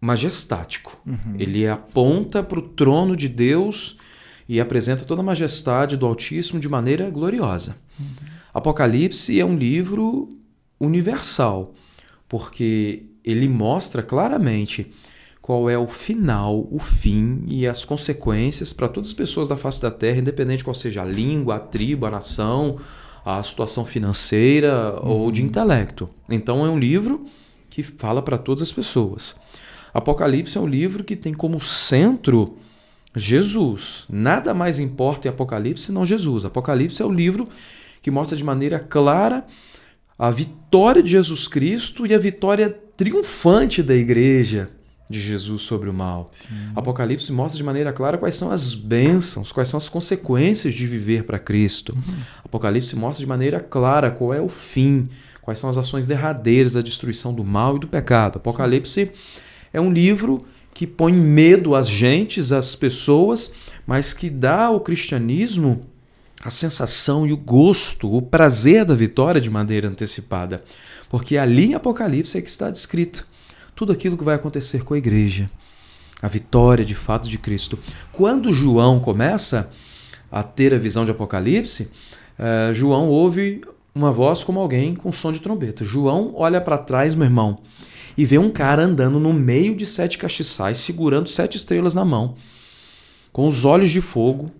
majestático. Ele aponta para o trono de Deus e apresenta toda a majestade do Altíssimo de maneira gloriosa. Apocalipse é um livro universal, porque ele mostra claramente qual é o final, o fim e as consequências para todas as pessoas da face da Terra, independente qual seja a língua, a tribo, a nação, a situação financeira ou de intelecto. Então é um livro que fala para todas as pessoas. Apocalipse é um livro que tem como centro Jesus. Nada mais importa em Apocalipse senão Jesus. Apocalipse é o livro que mostra de maneira clara a vitória de Jesus Cristo e a vitória triunfante da igreja de Jesus sobre o mal. Sim. Apocalipse mostra de maneira clara quais são as bênçãos, quais são as consequências de viver para Cristo. Apocalipse mostra de maneira clara qual é o fim, quais são as ações derradeiras da destruição do mal e do pecado. Apocalipse é um livro que põe medo às gentes, às pessoas, mas que dá ao cristianismo a sensação e o gosto, o prazer da vitória de maneira antecipada. Porque ali em Apocalipse é que está descrito tudo aquilo que vai acontecer com a igreja. A vitória de fato de Cristo. Quando João começa a ter a visão de Apocalipse, João ouve uma voz como alguém com som de trombeta. João olha para trás, meu irmão, e vê um cara andando no meio de 7 castiçais, segurando 7 estrelas na mão, com os olhos de fogo,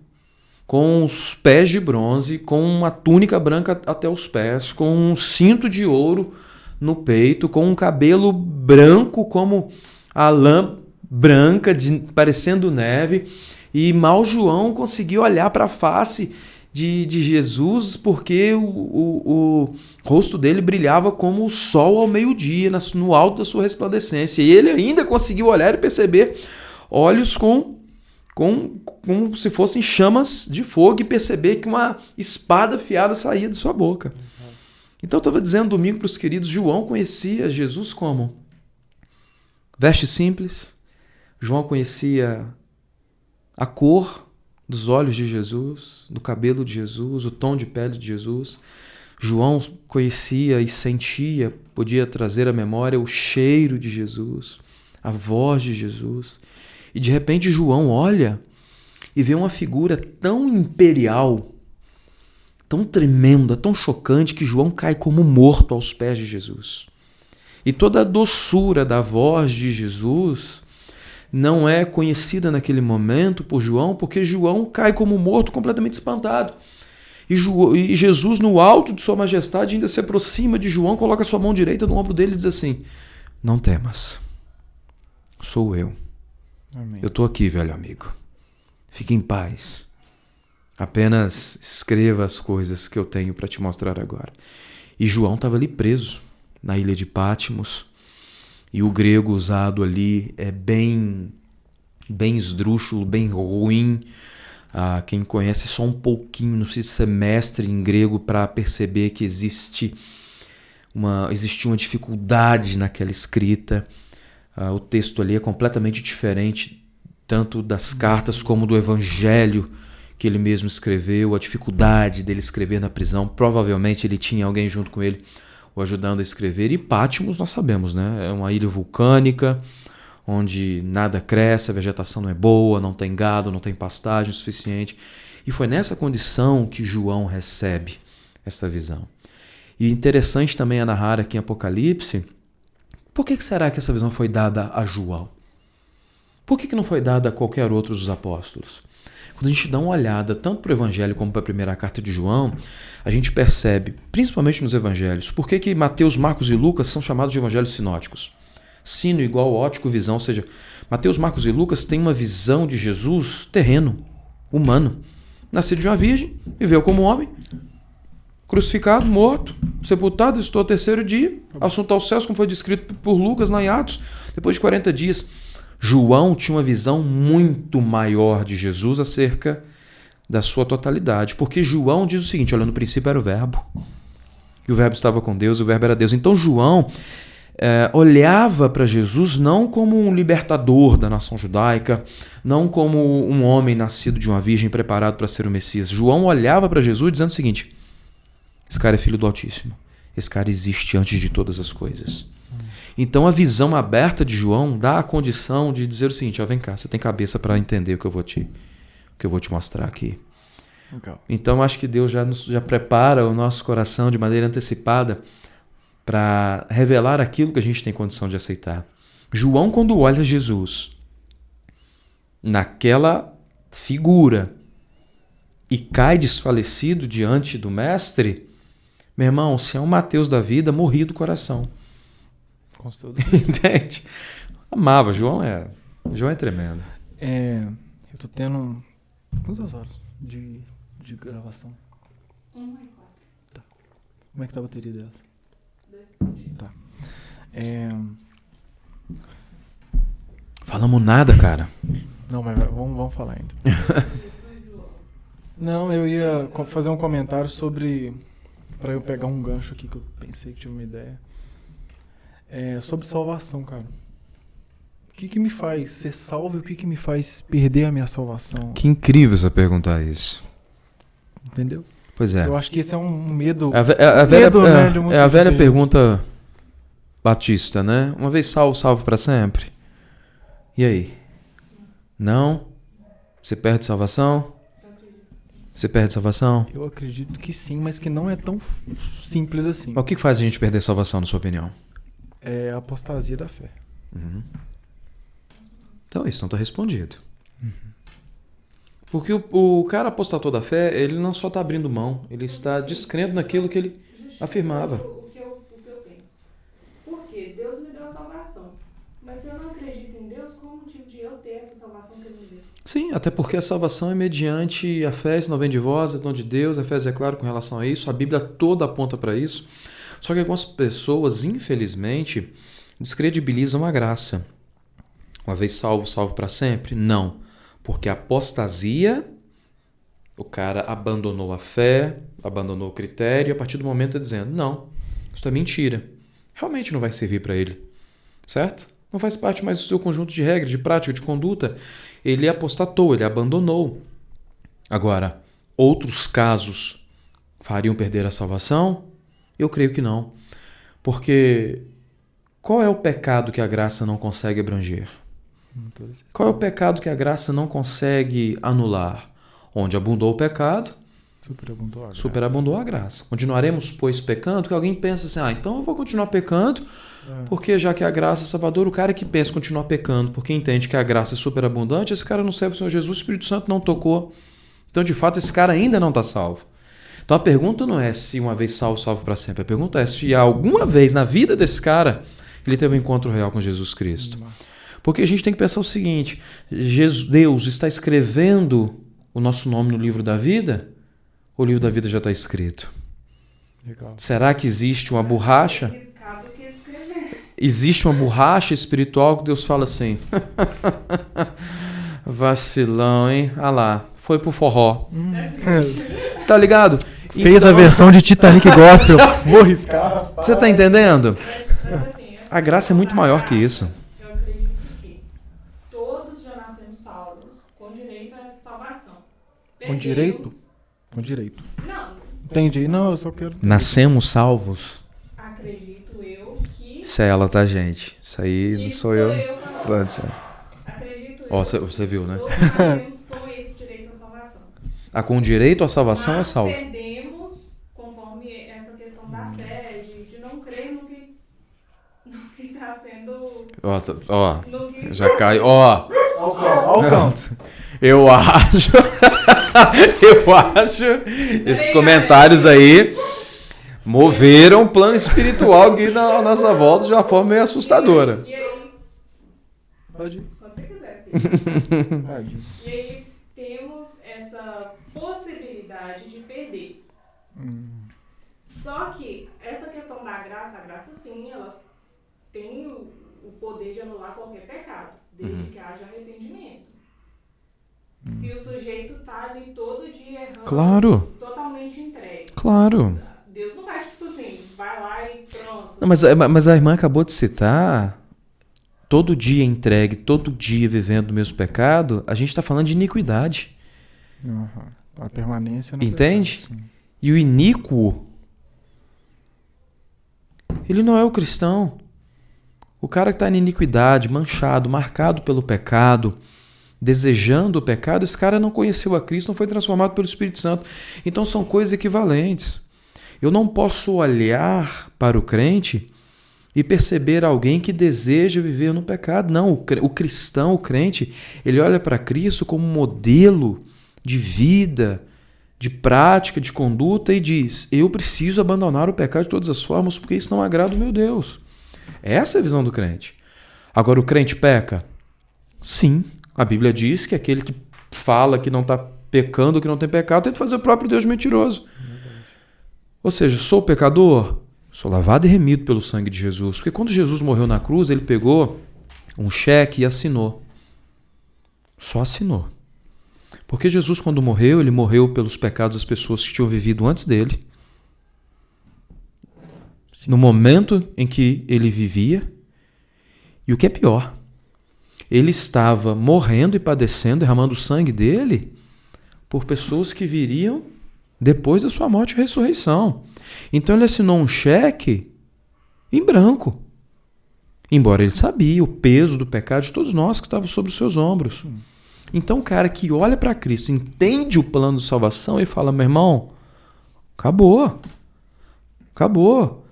com os pés de bronze, com uma túnica branca até os pés, com um cinto de ouro no peito, com um cabelo branco como a lã branca, parecendo neve, e mal João conseguiu olhar para a face de Jesus, porque o rosto dele brilhava como o sol ao meio-dia, no alto da sua resplandecência, e ele ainda conseguiu olhar e perceber olhos como se fossem chamas de fogo, e perceber que uma espada afiada saía de sua boca. Então eu estava dizendo domingo para os queridos, João conhecia Jesus como? Veste simples. João conhecia a cor dos olhos de Jesus, do cabelo de Jesus, o tom de pele de Jesus. João conhecia e sentia, podia trazer à memória o cheiro de Jesus, a voz de Jesus. E de repente João olha e vê uma figura tão imperial, tão tremenda, tão chocante, que João cai como morto aos pés de Jesus. E toda a doçura da voz de Jesus não é conhecida naquele momento por João, porque João cai como morto, completamente espantado. E Jesus, no alto de sua majestade, ainda se aproxima de João, coloca sua mão direita no ombro dele e diz assim: não temas, sou eu. Amém. Eu estou aqui, velho amigo. Fique em paz. Apenas escreva as coisas que eu tenho para te mostrar agora. E João estava ali preso, na ilha de Patmos. E o grego usado ali é bem esdrúxulo, bem ruim. Quem conhece só um pouquinho, não precisa ser mestre em grego para perceber que existia uma dificuldade naquela escrita. O texto ali é completamente diferente, tanto das cartas como do evangelho que ele mesmo escreveu, a dificuldade dele escrever na prisão. Provavelmente ele tinha alguém junto com ele o ajudando a escrever. E Patmos, nós sabemos, né? É uma ilha vulcânica, onde nada cresce, a vegetação não é boa, não tem gado, não tem pastagem suficiente. E foi nessa condição que João recebe essa visão. E interessante também é narrar aqui em Apocalipse, por que será que essa visão foi dada a João? Por que não foi dada a qualquer outro dos apóstolos? Quando a gente dá uma olhada tanto para o Evangelho como para a primeira carta de João, a gente percebe, principalmente nos Evangelhos, por que Mateus, Marcos e Lucas são chamados de evangelhos sinóticos. Sino igual ótico, visão, ou seja, Mateus, Marcos e Lucas têm uma visão de Jesus terreno, humano. Nascido de uma virgem, viveu como homem, crucificado, morto, sepultado, ressuscitou ao terceiro dia, assunto aos céus, como foi descrito por Lucas lá em Atos, depois de 40 dias. João tinha uma visão muito maior de Jesus acerca da sua totalidade, porque João diz o seguinte, olha, no princípio era o verbo, e o verbo estava com Deus, e o verbo era Deus. Então João olhava para Jesus não como um libertador da nação judaica, não como um homem nascido de uma virgem preparado para ser o Messias. João olhava para Jesus dizendo o seguinte, esse cara é filho do Altíssimo, esse cara existe antes de todas as coisas. Então a visão aberta de João dá a condição de dizer o seguinte, ó, vem cá, você tem cabeça para entender o que eu vou te mostrar aqui. Legal. Então acho que Deus já prepara o nosso coração de maneira antecipada para revelar aquilo que a gente tem condição de aceitar. João, quando olha Jesus naquela figura e cai desfalecido diante do mestre, meu irmão, se é um Mateus da vida, morri do coração. Entende? Amava. João é tremendo. Eu tô tendo quantas horas de gravação? 1 e 4. Tá. Como é que tá a bateria dela? 2. Tá. Falamos nada, cara. Não, mas vamos falar ainda. Não, eu ia fazer um comentário sobre, para eu pegar um gancho aqui que eu pensei que tinha uma ideia. Sobre salvação, cara. O que me faz ser salvo e o que me faz perder a minha salvação? Que incrível você perguntar isso. Entendeu? Pois é. Eu acho que esse é um medo. A velha pergunta batista, né? Uma vez salvo, salvo para sempre. E aí? Não? Você perde salvação? Você perde salvação? Eu acredito que sim, mas que não é tão simples assim. O que faz a gente perder salvação, na sua opinião? É a apostasia da fé. Uhum. Então isso não está respondido. Uhum. Porque o cara apostatou da fé, ele não só está abrindo mão, ele está descrendo naquilo que ele afirmava. O que eu penso. Porque Deus me deu a salvação. Mas se eu não acredito em Deus, qual o motivo de eu ter essa salvação que Ele me deu? Sim, até porque a salvação é mediante a fé, se não vem de vós, é dom de Deus, a fé é claro com relação a isso, a Bíblia toda aponta para isso. Só que algumas pessoas, infelizmente, descredibilizam a graça. Uma vez salvo, salvo para sempre? Não. Porque a apostasia, o cara abandonou a fé, abandonou o critério, e a partir do momento está dizendo, não, isso é mentira. Realmente não vai servir para ele. Certo? Não faz parte mais do seu conjunto de regras, de prática, de conduta. Ele apostatou, ele abandonou. Agora, outros casos fariam perder a salvação? Eu creio que não. Porque qual é o pecado que a graça não consegue abranger? Qual é o pecado que a graça não consegue anular? Onde abundou o pecado, superabundou a graça. Continuaremos, pois, pecando? Que alguém pensa assim, então eu vou continuar pecando, porque já que a graça é salvadora, o cara que pensa em continuar pecando, porque entende que a graça é superabundante, esse cara não serve o Senhor Jesus, o Espírito Santo não tocou. Então, de fato, esse cara ainda não está salvo. Então a pergunta não é se uma vez salvo, salvo para sempre. A pergunta é se alguma vez na vida desse cara ele teve um encontro real com Jesus Cristo. Porque a gente tem que pensar o seguinte, Deus está escrevendo o nosso nome no livro da vida? Ou o livro da vida já está escrito? Legal. Será que existe uma borracha? Existe uma borracha espiritual que Deus fala assim, vacilão, hein? Ah lá, foi pro forró. Tá ligado? Fez a versão de Titanic Gospel. Vou riscar. Você tá entendendo? A graça é muito maior que isso. Eu acredito que todos já nascemos salvos com direito a essa salvação. Com direito? Com direito. Não. Entendi. Não, eu só quero... Nascemos salvos? Acredito eu que... Isso é ela, tá, gente? Isso aí não sou eu. Acredito eu. Ó, você viu, né? Todos nascemos com esse direito à salvação. Com direito à salvação é salvo. Perdemos, conforme essa questão da fé, Ó, Não quis. já cai. Ó, Olha o canto. eu acho. Esses comentários aí moveram o plano espiritual aqui na nossa volta de uma forma meio assustadora. E aí, Pode ir. quando você quiser, filho. Pode ir. E aí temos essa possibilidade de perder. Só que essa questão da graça, a graça sim, ela tem o poder de anular qualquer pecado, desde que haja arrependimento. Se o sujeito está ali todo dia errando, Claro. totalmente entregue. Claro. Deus não vai, tipo assim, vai lá e pronto. Não, mas a irmã acabou de citar, todo dia entregue, todo dia vivendo o mesmo pecado, a gente está falando de iniquidade. A permanência no Entende? pecado, sim. E o iníquo, ele não é o cristão. O cara que está em iniquidade, manchado, marcado pelo pecado, desejando o pecado, esse cara não conheceu a Cristo, não foi transformado pelo Espírito Santo. Então são coisas equivalentes. Eu não posso olhar para o crente e perceber alguém que deseja viver no pecado. Não, o cristão, o crente, ele olha para Cristo como modelo de vida, de prática, de conduta e diz: eu preciso abandonar o pecado de todas as formas porque isso não agrada o meu Deus. Essa é a visão do crente. Agora, o crente peca? Sim. A Bíblia diz que aquele que fala que não está pecando, que não tem pecado, tenta fazer o próprio Deus mentiroso. Ou seja, sou pecador? Sou lavado e remido pelo sangue de Jesus. Porque quando Jesus morreu na cruz, ele pegou um cheque e assinou. Só assinou. Porque Jesus, quando morreu, ele morreu pelos pecados das pessoas que tinham vivido antes dele. No momento em que ele vivia. E o que é pior, ele estava morrendo e padecendo, derramando o sangue dele por pessoas que viriam depois da sua morte e ressurreição. Então ele assinou um cheque em branco. Embora ele sabia o peso do pecado de todos nós que estavam sobre os seus ombros. Então o cara que olha para Cristo, entende o plano de salvação e fala: meu irmão, acabou. Acabou.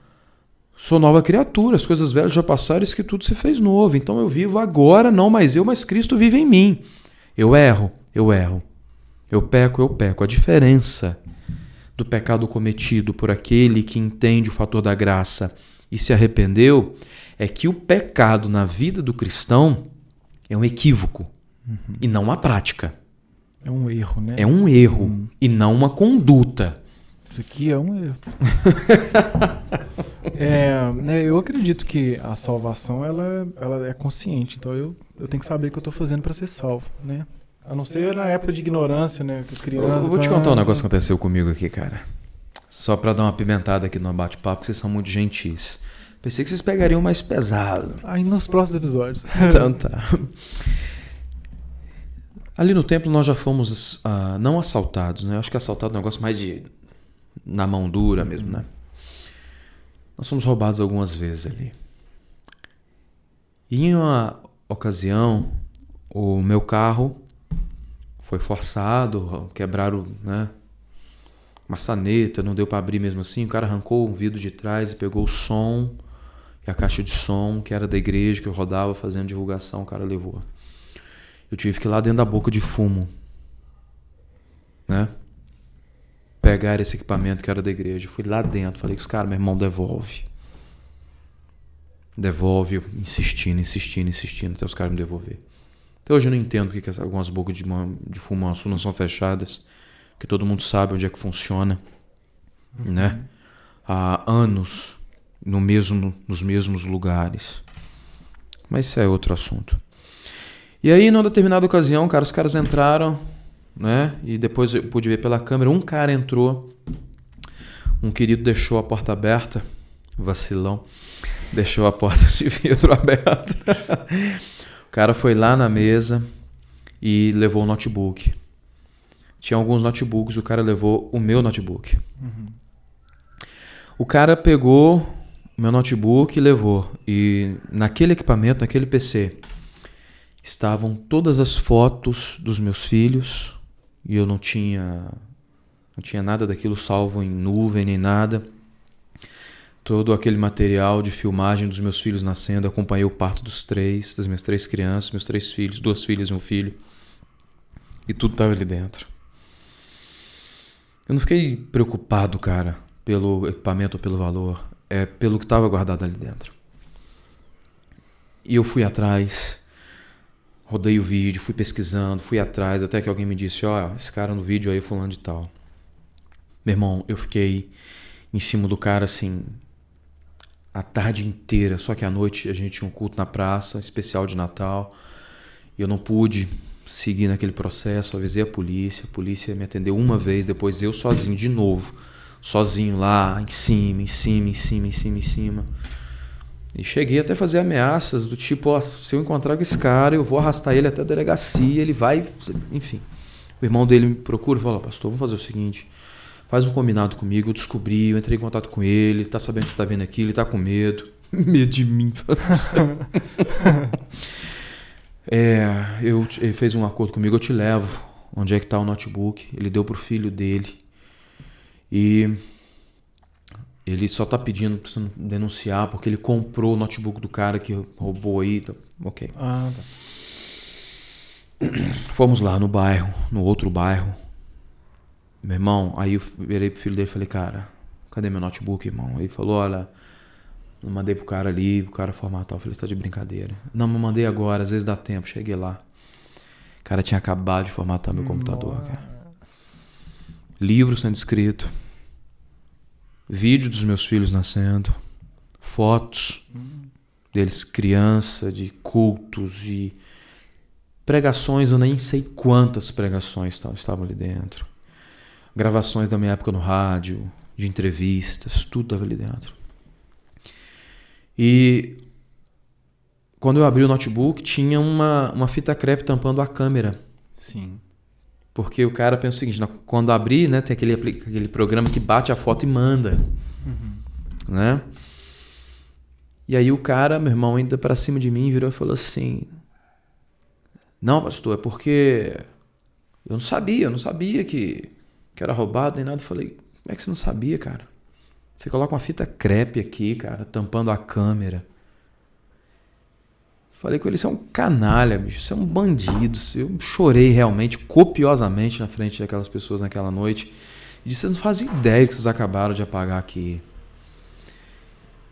Sou nova criatura, as coisas velhas já passaram, isso que tudo se fez novo. Então eu vivo agora, não mais eu, mas Cristo vive em mim. Eu erro. Eu peco. A diferença do pecado cometido por aquele que entende o fator da graça e se arrependeu é que o pecado na vida do cristão é um equívoco e não uma prática. É um erro, né? É um erro e não uma conduta. Isso aqui é um erro. Eu acredito que a salvação ela é consciente. Então eu tenho que saber o que eu estou fazendo para ser salvo, né? A não ser na época de ignorância, né? Eu vou te contar um negócio que aconteceu comigo aqui, cara. Só para dar uma pimentada aqui no bate-papo, que vocês são muito gentis. Pensei que vocês pegariam mais pesado. Aí nos próximos episódios. Então tá. Ali no templo nós já fomos não assaltados, né? Acho que assaltado é um negócio mais de na mão dura mesmo, né? Nós fomos roubados algumas vezes ali. E em uma ocasião, o meu carro foi forçado, quebraram, né, maçaneta, não deu para abrir mesmo assim. O cara arrancou um vidro de trás e pegou o som e a caixa de som, que era da igreja, que eu rodava fazendo divulgação, o cara levou. Eu tive que ir lá dentro da boca de fumo, né, pegar esse equipamento que era da igreja. Fui lá dentro, falei com os caras: meu irmão, devolve. Devolve, insistindo, até os caras me devolver. Até hoje eu não entendo porque que algumas bocas de fumo não são fechadas, porque todo mundo sabe onde é que funciona, né? Há anos nos mesmos lugares. Mas isso é outro assunto. E aí, numa determinada ocasião, cara, os caras entraram, né? E depois eu pude ver pela câmera, um cara entrou, um querido deixou a porta aberta, vacilão, deixou a porta de vidro aberta. O cara foi lá na mesa e levou o notebook. Tinha alguns notebooks, o cara levou o meu notebook. O cara pegou o meu notebook e levou. E naquele equipamento, naquele PC, estavam todas as fotos dos meus filhos. E eu não tinha nada daquilo salvo em nuvem nem nada. todo aquele material de filmagem dos meus filhos nascendo, acompanhei o parto das minhas 3 crianças, meus 3 filhos, 2 filhas e um filho. E tudo estava ali dentro. Eu não fiquei preocupado, cara, pelo equipamento ou pelo valor. É pelo que estava guardado ali dentro. E eu fui atrás, rodei o vídeo, fui pesquisando, fui atrás, até que alguém me disse, ó, esse cara no vídeo aí é fulano de tal. Meu irmão, eu fiquei em cima do cara, assim, a tarde inteira. Só que à noite a gente tinha um culto na praça, especial de Natal. E eu não pude seguir naquele processo, avisei a polícia me atendeu uma vez, depois eu sozinho de novo. Sozinho lá, em cima. E cheguei até a fazer ameaças do tipo, ó, se eu encontrar com esse cara, eu vou arrastar ele até a delegacia, ele vai... Enfim. O irmão dele me procura e fala, pastor, vamos fazer o seguinte, faz um combinado comigo, eu descobri, eu entrei em contato com ele tá sabendo que você tá vendo aqui, ele tá com medo. Medo de mim. Ele fez um acordo comigo, eu te levo. Onde é que tá o notebook? Ele deu pro filho dele. E ele só tá pedindo pra você não denunciar, porque ele comprou o notebook do cara que roubou aí. Tá, ok. Ah, tá. Fomos lá no bairro, no outro bairro. Meu irmão, aí eu virei pro filho dele e falei, cara, cadê meu notebook, irmão? Ele falou, olha, eu mandei pro cara ali, pro cara formatar. Eu falei, você tá de brincadeira. Não, mas mandei agora, às vezes dá tempo. Cheguei lá. O cara tinha acabado de formatar meu computador, cara. Livro sendo escrito. Vídeo dos meus filhos nascendo. Fotos deles criança, de cultos e pregações, eu nem sei quantas pregações estavam ali dentro. Gravações da minha época no rádio, de entrevistas, tudo estava ali dentro. E quando eu abri o notebook, tinha uma fita crepe tampando a câmera. Sim. Porque o cara pensa o seguinte, quando abrir, né, tem aquele programa que bate a foto e manda. Né? E aí o cara, meu irmão, ainda pra cima de mim, virou e falou assim, não, pastor, é porque eu não sabia que era roubado nem nada. Eu falei, como é que você não sabia, cara? Você coloca uma fita crepe aqui, cara, tampando a câmera. Falei com ele, você é um canalha, bicho, você é um bandido. Eu chorei realmente, copiosamente na frente daquelas pessoas naquela noite. E disse, vocês não fazem ideia que vocês acabaram de apagar aqui.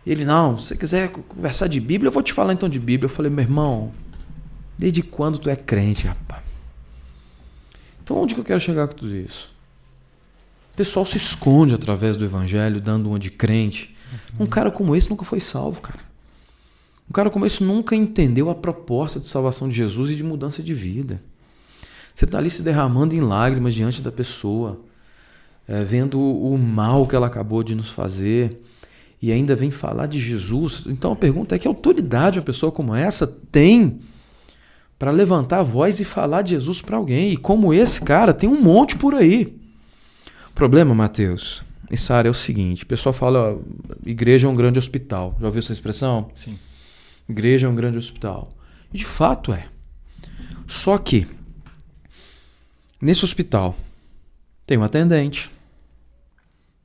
Ele, não, se você quiser conversar de Bíblia, eu vou te falar então de Bíblia. Eu falei, meu irmão, desde quando tu é crente, rapaz? Então onde que eu quero chegar com tudo isso? O pessoal se esconde através do evangelho, dando uma de crente. Um cara como esse nunca foi salvo, cara. Um cara como esse nunca entendeu a proposta de salvação de Jesus e de mudança de vida. Você está ali se derramando em lágrimas diante da pessoa, vendo o mal que ela acabou de nos fazer, e ainda vem falar de Jesus. Então a pergunta é, que autoridade uma pessoa como essa tem para levantar a voz e falar de Jesus para alguém? E como esse cara, tem um monte por aí. O problema, Mateus, essa área é o seguinte, o pessoal fala, igreja é um grande hospital. Já ouviu essa expressão? Sim. Igreja é um grande hospital. E de fato é. Só que, nesse hospital, tem um atendente,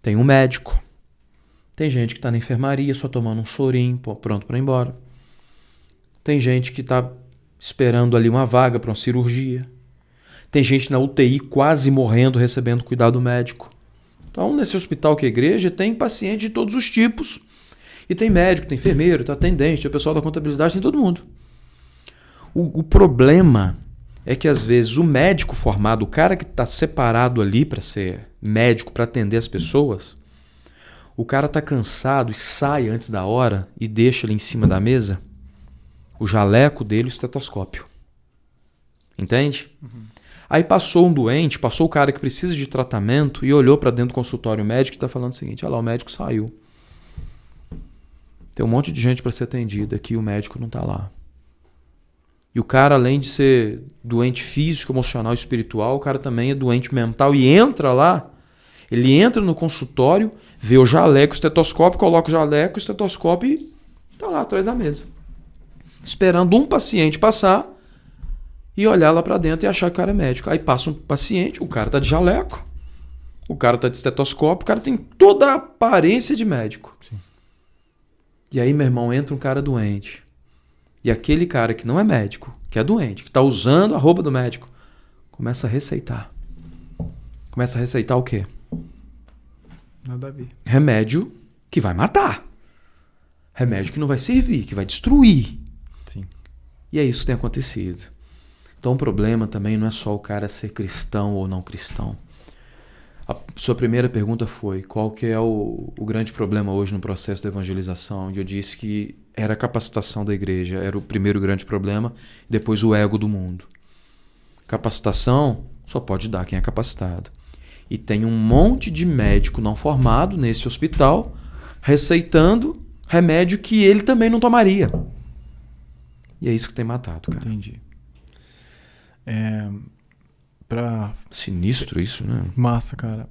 tem um médico, tem gente que está na enfermaria só tomando um sorinho, pronto para ir embora. Tem gente que está esperando ali uma vaga para uma cirurgia. Tem gente na UTI quase morrendo, recebendo cuidado médico. Então, nesse hospital que é a igreja, tem paciente de todos os tipos. E tem médico, tem enfermeiro, tem atendente, tem o pessoal da contabilidade, tem todo mundo. O problema é que, às vezes, o médico formado, o cara que está separado ali para ser médico, para atender as pessoas, o cara está cansado e sai antes da hora e deixa ali em cima da mesa o jaleco dele e o estetoscópio. Entende? Aí passou um doente, passou o cara que precisa de tratamento e olhou para dentro do consultório médico e está falando o seguinte, olha lá, o médico saiu. Tem um monte de gente para ser atendida aqui, o médico não está lá. E o cara, além de ser doente físico, emocional e espiritual, o cara também é doente mental e entra lá, ele entra no consultório, vê o jaleco, o estetoscópio, coloca o jaleco, o estetoscópio e está lá atrás da mesa. Esperando um paciente passar e olhar lá para dentro e achar que o cara é médico. Aí passa um paciente, o cara está de jaleco, o cara está de estetoscópio, o cara tem toda a aparência de médico. Sim. E aí, meu irmão, entra um cara doente. E aquele cara que não é médico, que é doente, que está usando a roupa do médico, começa a receitar. Começa a receitar o quê? Nada a ver. Remédio que vai matar. Remédio que não vai servir, que vai destruir. Sim. E é isso que tem acontecido. Então o problema também não é só o cara ser cristão ou não cristão. A sua primeira pergunta foi qual que é o grande problema hoje no processo de evangelização. E eu disse que era a capacitação da igreja, era o primeiro grande problema, depois o ego do mundo. Capacitação só pode dar quem é capacitado. E tem um monte de médico não formado nesse hospital receitando remédio que ele também não tomaria. E é isso que tem matado, cara. Entendi. Sinistro isso, né? Massa, cara.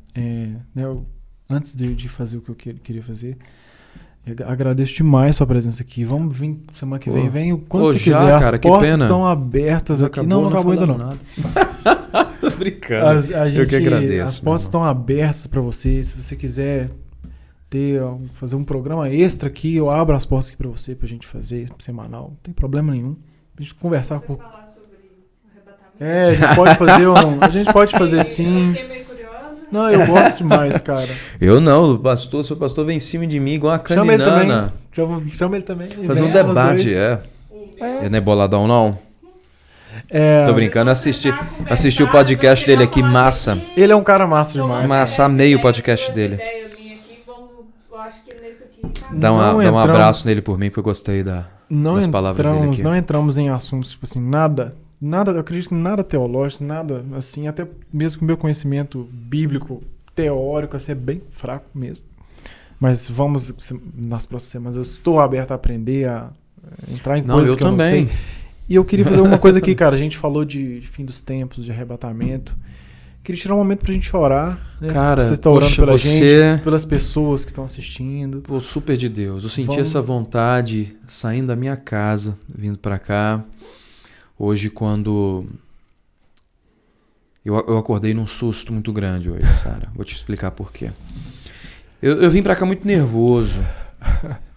Antes de fazer o que eu queria fazer, eu agradeço demais a sua presença aqui. Vamos vir semana que vem. Vem quando você quiser. Cara, as portas estão abertas aqui. Não acabou ainda não. Nada. Tô brincando. Eu que agradeço. As portas estão abertas para você. Se você quiser fazer um programa extra aqui, eu abro as portas aqui para você, pra gente fazer semanal. Não tem problema nenhum. Pra gente conversar com... falar sobre o arrebatamento. A gente pode fazer sim. Fiquei meio curiosa. Não, eu gosto demais, cara. Eu não, seu pastor vem em cima de mim igual uma Chama ele também. caninana. Chama ele também. Fazer um debate, Ele não é boladão, não? Tô brincando, assisti o podcast dele aqui, massa. Ele é um cara massa demais. Massa, amei o podcast dele. Eu acho que nesse aqui Dá um abraço nele por mim, porque eu gostei das palavras dele aqui. Não entramos em assuntos, tipo assim, nada, eu acredito que nada teológico, nada assim, até mesmo com o meu conhecimento bíblico, teórico, assim, é bem fraco mesmo. Mas vamos, nas próximas semanas, eu estou aberto a aprender, a entrar em coisas que eu não sei. E eu queria fazer uma coisa aqui, cara. A gente falou de fim dos tempos, de arrebatamento. Queria tirar um momento pra gente orar. Né? Cara, você está orando pela gente, pelas pessoas que estão assistindo. Pô, super de Deus. Eu senti essa vontade saindo da minha casa, vindo pra cá. Hoje, quando... Eu acordei num susto muito grande hoje, Sara. Vou te explicar por quê. Eu vim pra cá muito nervoso.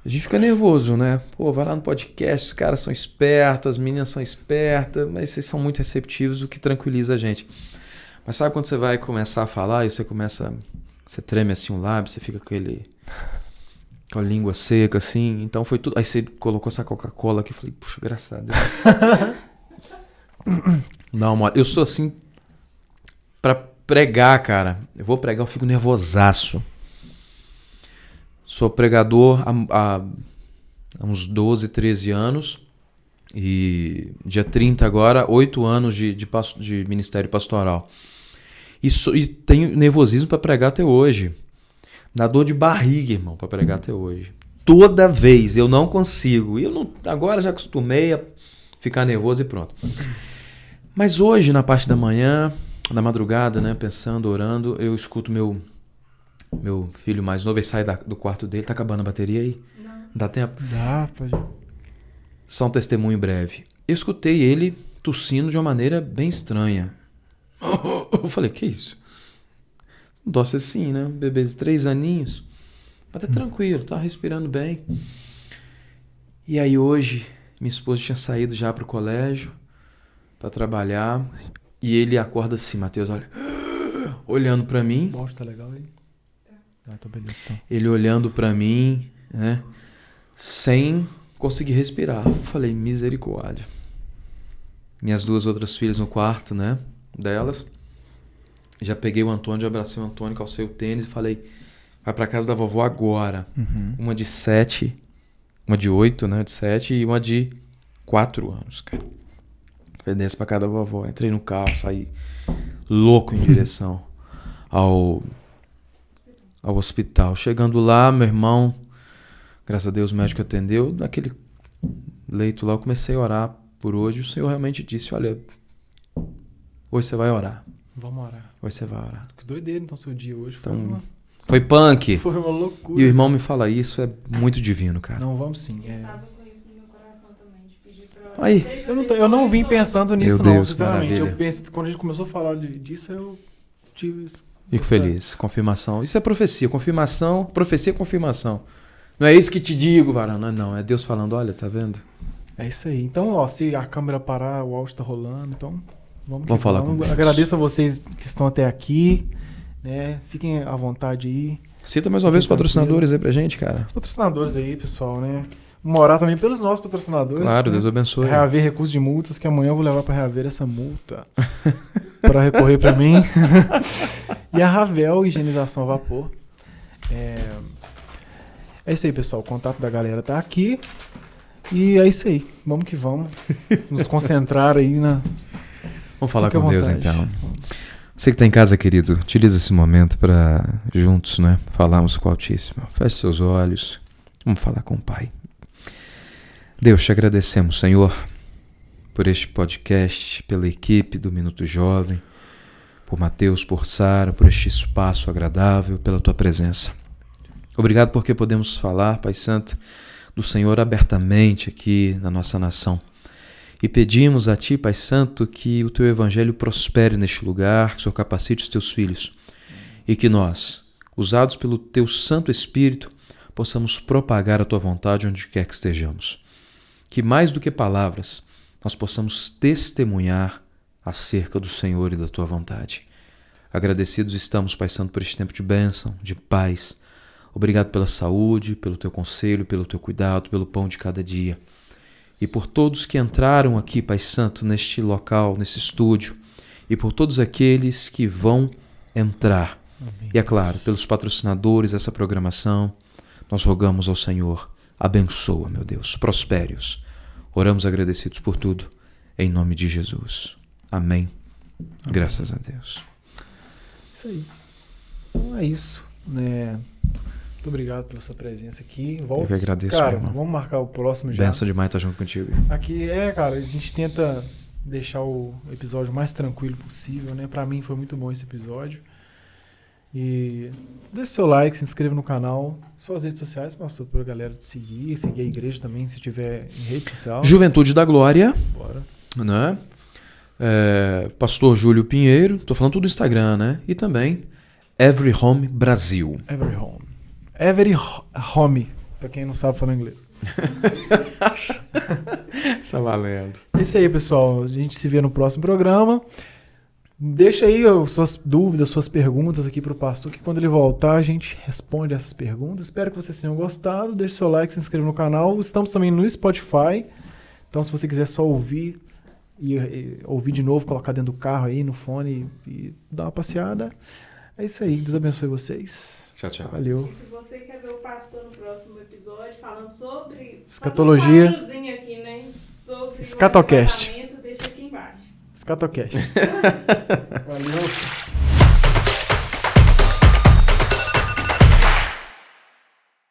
A gente fica nervoso, né? Pô, vai lá no podcast, os caras são espertos, as meninas são espertas, mas vocês são muito receptivos, o que tranquiliza a gente. Mas sabe quando você vai começar a falar e você treme assim o lábio, você fica com a língua seca assim, então foi tudo. Aí você colocou essa Coca-Cola aqui, eu falei, puxa, graças a Deus. Não, eu sou assim pra pregar, cara. Eu vou pregar, eu fico nervosaço. Sou pregador há uns 12, 13 anos e dia 30 agora, 8 anos de ministério pastoral. E tenho nervosismo para pregar até hoje. Dá dor de barriga, irmão, para pregar até hoje. Toda vez eu não consigo. Agora já acostumei a ficar nervoso e pronto. Mas hoje, na parte da manhã, da madrugada, né, pensando, orando, eu escuto meu filho mais novo, ele sai do quarto dele. Tá acabando a bateria aí? Não. Dá tempo? Dá, pode. Só um testemunho breve. Eu escutei ele tossindo de uma maneira bem estranha. Eu falei, que isso? Tosse assim, né? Bebê de 3 aninhos. Mas tá tranquilo, tá respirando bem. E aí hoje, minha esposa tinha saído já pro colégio para trabalhar. E ele acorda assim, Matheus, olha, olhando para mim. Bosta, tá legal aí? Tá beleza, então. Ele olhando pra mim, né, sem conseguir respirar. Eu falei, misericórdia. Minhas 2 outras filhas no quarto, né, delas. Já peguei o Antônio, já abracei o Antônio, calcei o tênis e falei, vai pra casa da vovó agora. Uhum. Uma de 7, uma de 8, né, de 7 e uma de 4 anos, cara. Falei, desce pra casa da vovó. Entrei no carro, saí louco em direção ao hospital. Chegando lá, meu irmão, graças a Deus o médico atendeu. Naquele leito lá eu comecei a orar por hoje. O Senhor realmente disse, olha, hoje você vai orar. Vamos orar. Hoje você vai orar. Que doideira então seu dia hoje. Então, foi punk. Foi uma loucura. E o irmão me fala isso, é muito divino, cara. Não, vamos sim. Eu tava com isso no meu coração também, de pedir pra... Aí. Eu não vim pensando nisso, Meu não, Deus, sinceramente. maravilha. Quando a gente começou a falar disso, eu tive isso. Fico feliz. Confirmação. Isso é profecia. Confirmação. Profecia é confirmação. Não é isso que te digo, varão. Não, é Deus falando, olha, tá vendo? É isso aí. Então, ó, se a câmera parar, o áudio tá rolando, então vamos falar com Deus. Agradeço a vocês que estão até aqui, né? Fiquem à vontade aí. Cita mais uma vez os patrocinadores aí pra gente, cara. Os patrocinadores aí, pessoal, né? Vamos orar também pelos nossos patrocinadores. Claro, né? Deus abençoe. Reaver recurso de multas, que amanhã eu vou levar pra reaver essa multa. Pra recorrer pra mim. E a Ravel Higienização a Vapor. É isso aí, pessoal. O contato da galera tá aqui. E é isso aí. Vamos que vamos. Nos concentrar aí na... Vamos falar Fique à com Deus, vontade. então. Você que está em casa, querido, utiliza esse momento para juntos, né, falarmos com o Altíssimo. Feche seus olhos. Vamos falar com o Pai. Deus, te agradecemos, Senhor, por este podcast, pela equipe do Minuto Jovem, por Mateus, por Sara, por este espaço agradável, pela tua presença. Obrigado porque podemos falar, Pai Santo, do Senhor abertamente aqui na nossa nação. E pedimos a Ti, Pai Santo, que o Teu Evangelho prospere neste lugar, que o Senhor capacite os Teus filhos e que nós, usados pelo Teu Santo Espírito, possamos propagar a Tua vontade onde quer que estejamos. Que mais do que palavras, nós possamos testemunhar acerca do Senhor e da Tua vontade. Agradecidos estamos, Pai Santo, por este tempo de bênção, de paz. Obrigado pela saúde, pelo Teu conselho, pelo Teu cuidado, pelo pão de cada dia. E por todos que entraram aqui, Pai Santo, neste local, nesse estúdio, e por todos aqueles que vão entrar. Amém. E é claro, pelos patrocinadores dessa programação, nós rogamos ao Senhor, abençoa, meu Deus, prospere-os. Oramos agradecidos por tudo, em nome de Jesus. Amém. Graças a Deus. Isso aí. Então é isso, né? Muito obrigado pela sua presença aqui. Eu que agradeço, cara, meu irmão. vamos marcar o próximo já. Benção demais estar junto contigo. Aqui cara, a gente tenta deixar o episódio mais tranquilo possível, né? Pra mim foi muito bom esse episódio. E deixe seu like, se inscreva no canal. Suas redes sociais, pastor, pra galera te seguir a igreja também, se tiver em rede social. Juventude da Glória, Bora. né? Pastor Júlio Pinheiro, tô falando tudo do Instagram, né? E também Every Home Brasil. Every Home. Every Home, pra quem não sabe falar inglês. Tá valendo. É isso aí, pessoal. A gente se vê no próximo programa. Deixa aí suas dúvidas, suas perguntas aqui pro pastor, que quando ele voltar a gente responde essas perguntas. Espero que vocês tenham gostado. Deixe seu like, se inscreva no canal. Estamos também no Spotify. Então, se você quiser só ouvir e ouvir de novo, colocar dentro do carro aí, no fone e dar uma passeada. É isso aí. Deus abençoe vocês. Tchau, tchau. Valeu. E se você quer ver o pastor no próximo episódio falando sobre... Escatologia. Fazer um quadrozinho aqui, né? Sobre Escatocast. o arrebatamento, deixa aqui embaixo. Scatocast. Valeu.